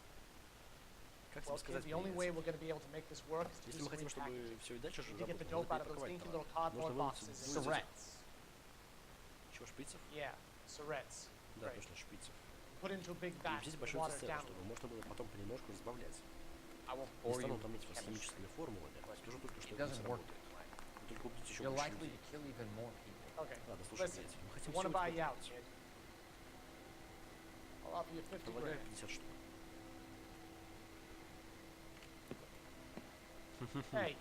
[SPEAKER 1] Как тебе
[SPEAKER 5] Well, kid,
[SPEAKER 1] сказать,
[SPEAKER 5] the only way we're going to be able to make this work is to
[SPEAKER 1] если
[SPEAKER 5] do
[SPEAKER 1] мы
[SPEAKER 5] some
[SPEAKER 1] хотим, чтобы
[SPEAKER 5] repackaging.
[SPEAKER 1] все и дальше
[SPEAKER 5] We
[SPEAKER 1] же
[SPEAKER 5] need to get the
[SPEAKER 1] работало,
[SPEAKER 5] dope out
[SPEAKER 1] надо
[SPEAKER 5] of those
[SPEAKER 1] перепаковать
[SPEAKER 5] dinky
[SPEAKER 1] товар.
[SPEAKER 5] little cardboard
[SPEAKER 1] Нужно вынуть
[SPEAKER 5] boxes.
[SPEAKER 1] из этих...
[SPEAKER 5] Surrettes.
[SPEAKER 1] Чего, шприцев?
[SPEAKER 5] Yeah, surrettes.
[SPEAKER 1] Да,
[SPEAKER 5] Right.
[SPEAKER 1] точно, шприцев.
[SPEAKER 5] Put into a big
[SPEAKER 1] И
[SPEAKER 5] vat,
[SPEAKER 1] здесь большой
[SPEAKER 5] water it
[SPEAKER 1] цистерн,
[SPEAKER 5] down.
[SPEAKER 1] чтобы можно было потом понемножку разбавлять.
[SPEAKER 6] I won't
[SPEAKER 1] Не
[SPEAKER 6] bore you
[SPEAKER 1] стану
[SPEAKER 6] with
[SPEAKER 1] томить вас
[SPEAKER 6] chemistry.
[SPEAKER 1] химическими формулами, скажу только, что
[SPEAKER 6] It
[SPEAKER 1] это не
[SPEAKER 6] doesn't work
[SPEAKER 1] сработает.
[SPEAKER 6] this way.
[SPEAKER 1] Вы только убедите еще
[SPEAKER 6] You're
[SPEAKER 1] больше
[SPEAKER 6] likely
[SPEAKER 1] людей.
[SPEAKER 6] to kill even more people.
[SPEAKER 5] Okay.
[SPEAKER 1] Ладно, слушай,
[SPEAKER 5] Listen,
[SPEAKER 1] приятель, мы хотим
[SPEAKER 5] I want to
[SPEAKER 1] всего
[SPEAKER 5] buy
[SPEAKER 1] тебя
[SPEAKER 5] you out,
[SPEAKER 1] купить.
[SPEAKER 5] kid. I'll offer you 50
[SPEAKER 1] Предлагаю
[SPEAKER 5] grand.
[SPEAKER 1] 50 штук.
[SPEAKER 5] Hey,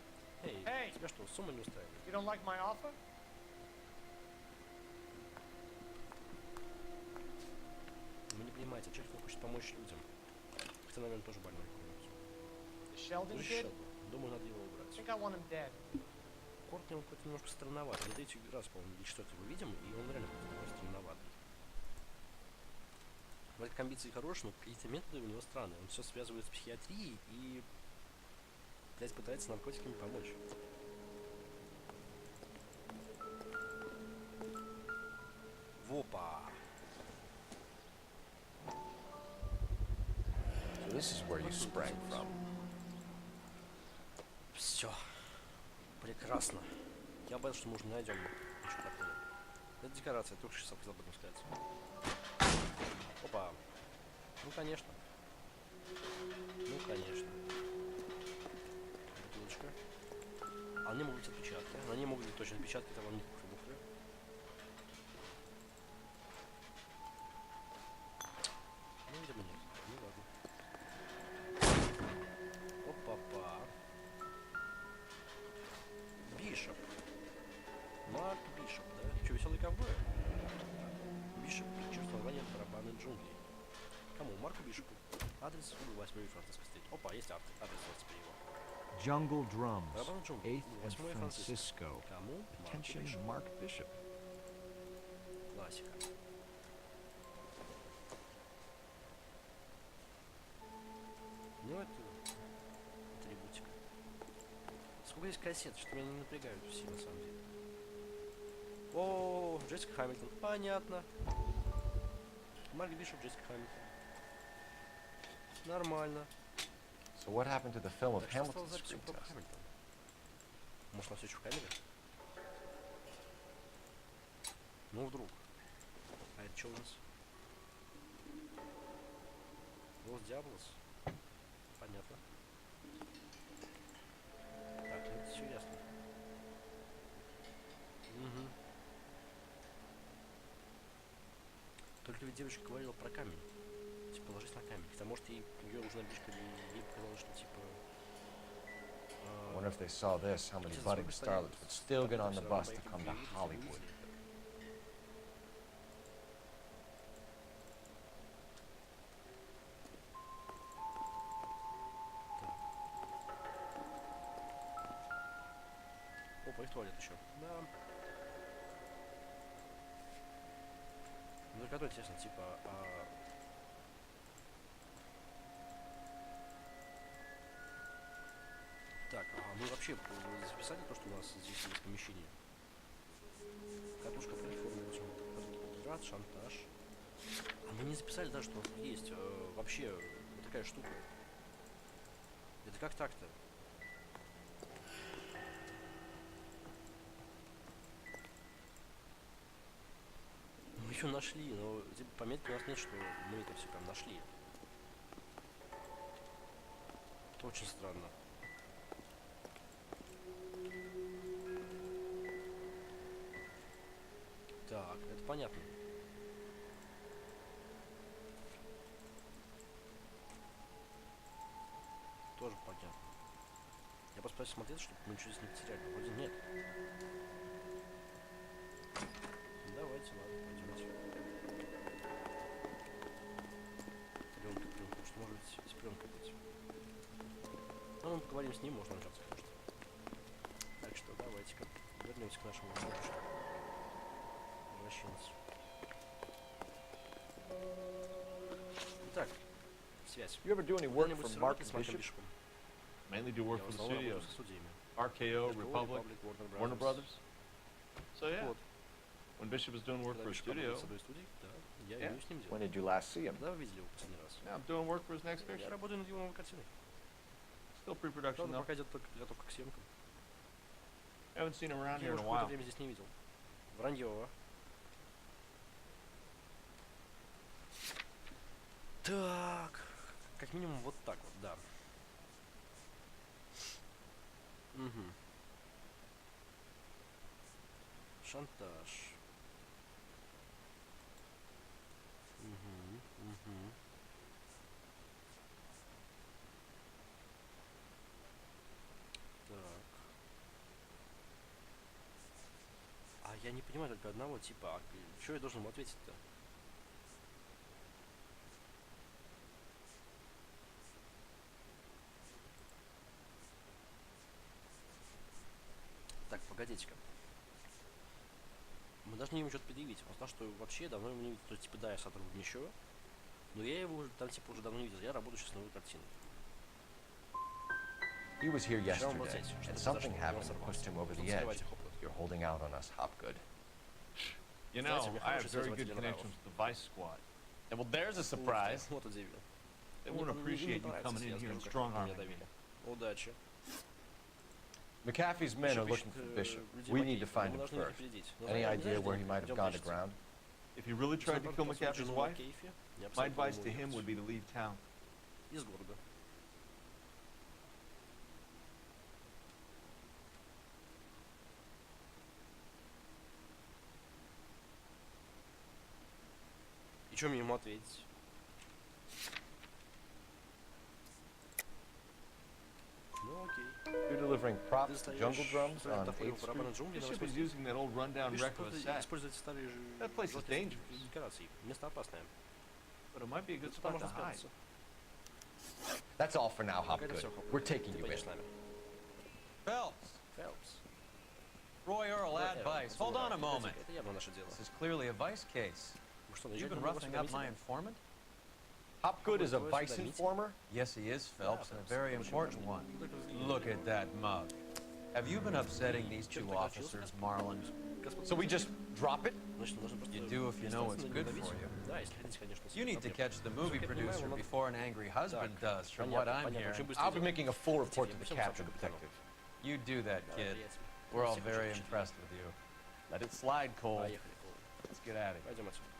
[SPEAKER 1] Эй,
[SPEAKER 5] Hey!
[SPEAKER 1] тебя что, с ума не устраивает?
[SPEAKER 5] you don't like my offer?
[SPEAKER 1] Вы не понимаете, человек хочет помочь людям. Хотя, наверное, тоже больной какой-нибудь.
[SPEAKER 5] The Sheldon
[SPEAKER 1] Ну,
[SPEAKER 5] kid?
[SPEAKER 1] Sheldon. Думаю, надо его
[SPEAKER 5] I
[SPEAKER 1] убрать.
[SPEAKER 5] think I want him dead.
[SPEAKER 1] Кортни, он какой-то немножко странноват. Мы третий раз, по-моему, или что-то его видим, и он реально какой-то такой странноватый. Вроде как амбиции хорошие, но какие-то методы у него странные. Он все связывает с психиатрией и, блядь, пытается наркотиками помочь. Вопа!
[SPEAKER 7] So this is where you sprang from.
[SPEAKER 1] Все. Прекрасно. Я боялся, что мы уже не найдем ничего такого. Это декорация, я только сейчас хотел об этом сказать. Опа. Ну, конечно. Ну, конечно. Бутылочка. А они могут быть отпечатки. На ней могут быть точно отпечатки того не бухры. Ну, видимо, нет. Ну, ладно. Опа-па. Бишоп. Марк Бишоп, да? Че, веселый ковбой? Бишоп, предчувствование барабаны джунглей. Кому? Марку Бишопу. Адрес угол 8 Франциско стрит. Опа, есть адрес вот теперь его.
[SPEAKER 2] Jungle Drums,
[SPEAKER 1] Барабаны джунглей.
[SPEAKER 2] 8th and
[SPEAKER 1] 8 Франциско.
[SPEAKER 2] Francisco.
[SPEAKER 1] Кому? Марку
[SPEAKER 2] Attention,
[SPEAKER 1] Бишопу.
[SPEAKER 2] Mark Bishop.
[SPEAKER 1] Классика. Ну, это атрибутика. Сколько здесь кассет, что меня не напрягают все, на самом деле. О, Джессика Хамильтон. Понятно. Марк Бишоп, Джессика Хамильтон. Нормально.
[SPEAKER 7] So what happened to the film of
[SPEAKER 1] Так, что стало
[SPEAKER 7] Hamilton's
[SPEAKER 1] записью
[SPEAKER 7] screen
[SPEAKER 1] про
[SPEAKER 7] test?
[SPEAKER 1] Хамильтон? Может, на все еще в камере? Ну, вдруг. А это что у нас? Лос Диаблос? Понятно. Так, ну это все ясно. Угу. Только ведь девочка говорила про камень. Типа, ложись на камень. Хотя, может, ее уже набежка, ей показалось, что, типа...
[SPEAKER 7] I wonder if they saw this, how many budding starlets would still get on the bus to come to Hollywood.
[SPEAKER 1] Опа, и в туалет еще. Да. Ну, только интересно, типа, Так, а мы вообще записали то, что у нас здесь есть помещение? Катушка платформы, рад, шантаж. А мы не записали, да, что тут есть вообще вот такая штука. Это как так-то? Мы еще нашли, но типа, пометки у нас нет, что мы это все прям нашли. Это очень странно. Так, это понятно. Тоже понятно. Я просто пытаюсь смотреть, чтобы мы ничего здесь не потеряли. Вроде нет. Давайте, ладно, пойдемте. Пленка. Что может быть с пленкой быть? Ну, мы поговорим с ним, можно нажаться, может. Так что давайте-ка вернемся к нашему следующему. Возвращенцу. Итак, связь.
[SPEAKER 7] You ever do any work for Mark Bishop?
[SPEAKER 1] Бишопом?
[SPEAKER 15] Mainly do work for the studios.
[SPEAKER 1] Студиями.
[SPEAKER 15] RKO, Republic, Warner Brothers.
[SPEAKER 16] So yeah,
[SPEAKER 1] Вот.
[SPEAKER 16] when Bishop was doing work for a studio.
[SPEAKER 1] Я
[SPEAKER 16] Yeah.
[SPEAKER 1] имею с ним дело.
[SPEAKER 7] When did you last see him?
[SPEAKER 1] Когда вы видели его последний раз?
[SPEAKER 16] Now I'm doing work for his next
[SPEAKER 1] Я
[SPEAKER 16] picture.
[SPEAKER 1] работаю над его новой картиной.
[SPEAKER 16] Still pre-production
[SPEAKER 1] Правда,
[SPEAKER 16] though.
[SPEAKER 1] пока идет подготовка к съемкам.
[SPEAKER 16] Haven't seen him around
[SPEAKER 1] Я
[SPEAKER 16] here
[SPEAKER 1] его
[SPEAKER 16] in a
[SPEAKER 1] какое-то
[SPEAKER 16] while.
[SPEAKER 1] время здесь не видел. Вранье. Так. Как минимум вот так вот, да. Угу. Шантаж. Угу, угу. Так. А я не понимаю только одного типа, что я должен ему ответить-то? Так, погодите-ка. Мы должны ему что-то предъявить. Он сказал, что вообще давно ему не видел. То есть, типа, да, я сотрудник еще. Но я его уже там, типа, уже давно не видел. Я работаю сейчас с новой картиной.
[SPEAKER 7] He was here yesterday, and something happened that pushed him over the edge. You're holding out on us, Hopgood.
[SPEAKER 16] You know, I have very good connections with the Vice Squad.
[SPEAKER 6] And well, there's a surprise.
[SPEAKER 1] Вот удивил.
[SPEAKER 16] They won't appreciate you coming in here and strong-arming me.
[SPEAKER 1] Удачи.
[SPEAKER 7] McAfee's men are looking for Bishop. We need to find him first. Any idea where he might have gone to ground?
[SPEAKER 16] If he really tried to kill McAfee's wife, my advice to him would be to leave town.
[SPEAKER 1] Из города. И что мне ему ответить? Ну окей.
[SPEAKER 7] You're delivering props to jungle drums on 8th Street?
[SPEAKER 16] Bishop is using that old rundown wreck of a set.
[SPEAKER 1] Используйте старые
[SPEAKER 16] That place is dangerous.
[SPEAKER 1] декорации. Место опасное.
[SPEAKER 16] But it might be a good
[SPEAKER 1] Там
[SPEAKER 16] spot to
[SPEAKER 1] можно
[SPEAKER 16] hide.
[SPEAKER 1] спрятаться.
[SPEAKER 7] That's all for now, Hopgood. We're taking
[SPEAKER 1] Ты
[SPEAKER 7] you in.
[SPEAKER 1] пойдешь с нами.
[SPEAKER 6] Phelps.
[SPEAKER 1] Фелпс.
[SPEAKER 6] Roy Earl, advice. Hold on a moment.
[SPEAKER 1] Это явно наше дело.
[SPEAKER 6] This is clearly a vice case.
[SPEAKER 1] Мы что,
[SPEAKER 6] You've
[SPEAKER 1] наезжать
[SPEAKER 6] been
[SPEAKER 1] на него
[SPEAKER 6] roughing up my
[SPEAKER 1] осведомителя?
[SPEAKER 6] informant?
[SPEAKER 7] Hopgood is a vice informer?
[SPEAKER 6] Yes, he is, Phelps, and a very important one. Look at that mug. Have you been upsetting these two officers, Marlon?
[SPEAKER 7] So we just drop it?
[SPEAKER 6] You do if you know what's good for you.
[SPEAKER 1] Да, если хотите, конечно.
[SPEAKER 6] You need to catch the movie producer before an angry husband does, from what I'm hearing.
[SPEAKER 7] I'll be making a full report to the captain, detective.
[SPEAKER 6] You do that, kid. We're all very impressed with you. Let it slide, Cole.
[SPEAKER 1] Поехали, Кол.
[SPEAKER 6] Let's get at it.
[SPEAKER 1] Пойдем отсюда.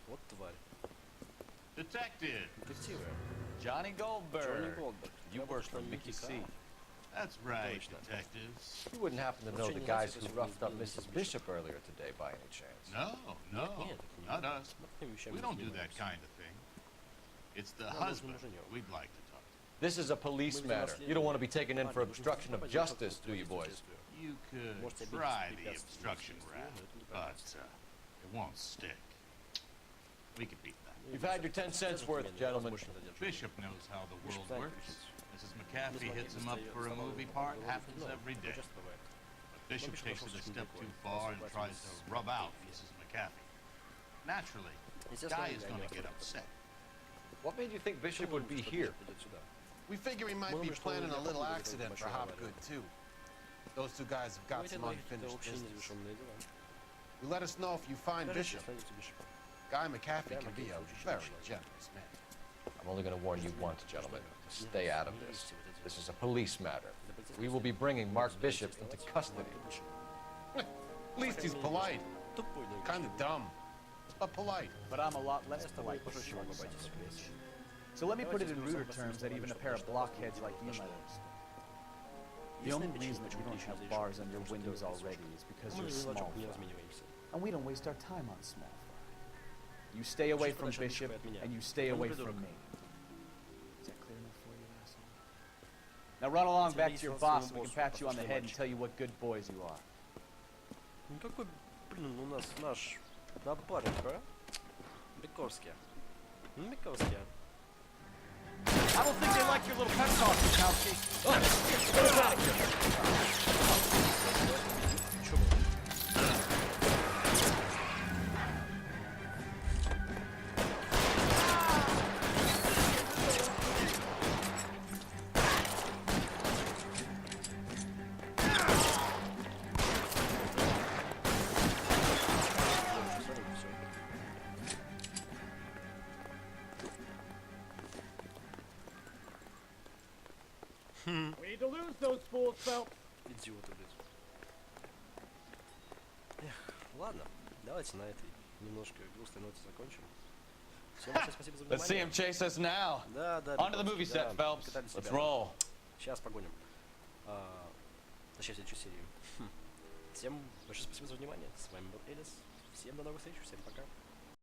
[SPEAKER 1] Вот тварь.
[SPEAKER 17] Detective.
[SPEAKER 1] Детективы.
[SPEAKER 6] Johnny Goldberg.
[SPEAKER 1] Johnny Goldberg.
[SPEAKER 6] You work for Mickey C.
[SPEAKER 17] That's right, detectives.
[SPEAKER 7] You wouldn't happen to know the guys who roughed up Mrs. Bishop earlier today by any chance?
[SPEAKER 17] No, not us. We don't do that kind of thing. It's the husband we'd like to talk to.
[SPEAKER 7] This is a police matter. You don't want to be taken in for obstruction of justice, do you, boys?
[SPEAKER 17] You could try the obstruction rap, but it won't stick. We could beat that.
[SPEAKER 7] You've had your 10 cents worth, gentlemen.
[SPEAKER 17] Bishop knows how the world works. Mrs. McAfee hits him up for a movie part, happens every day. But Bishop takes it a step too far and tries to rub out Mrs. McAfee. Naturally, Guy is going to get upset.
[SPEAKER 7] What made you think Bishop would be here?
[SPEAKER 18] We figure he might be planning a little accident for Hopgood, too. Those two guys have got some unfinished business. You let us know if you find Bishop. Guy McAfee can be a very generous man.
[SPEAKER 7] I'm only going to warn you once, gentlemen. Stay out of this. This is a police matter. We will be bringing Mark Bishop into custody.
[SPEAKER 18] At least he's polite. Kind of dumb, but polite.
[SPEAKER 3] But I'm a lot less polite than you. So let me put it in ruder terms that even a pair of blockheads like you might understand. The only reason that we don't have bars on your windows already is because you're small fry. And we don't waste our time on small fry. You stay away from Bishop, and you stay away from me. Is that clear enough for you, asshole? Now run along back to your boss so we can pat you on the head and tell you what good boys you are.
[SPEAKER 1] Ну какой, блин, у нас наш напарник, а? Бековский. Бековский.
[SPEAKER 3] I don't think they like your little pep talk, Bukowski. Get us out of here.
[SPEAKER 14] We need to lose those fools, Phelps.
[SPEAKER 1] Идиоты, блядь. Эх, ладно, давайте на этой немножко грустной ноте закончим. Всем большое спасибо за
[SPEAKER 6] Let's see
[SPEAKER 1] внимание.
[SPEAKER 6] him chase us now.
[SPEAKER 1] Да, да.
[SPEAKER 6] Onto the movie set, Phelps. Let's roll.
[SPEAKER 1] Сейчас погоним. Точнее, в следующей серии. Всем большое спасибо за внимание. С вами был Элис. Всем до новых встреч. Всем пока.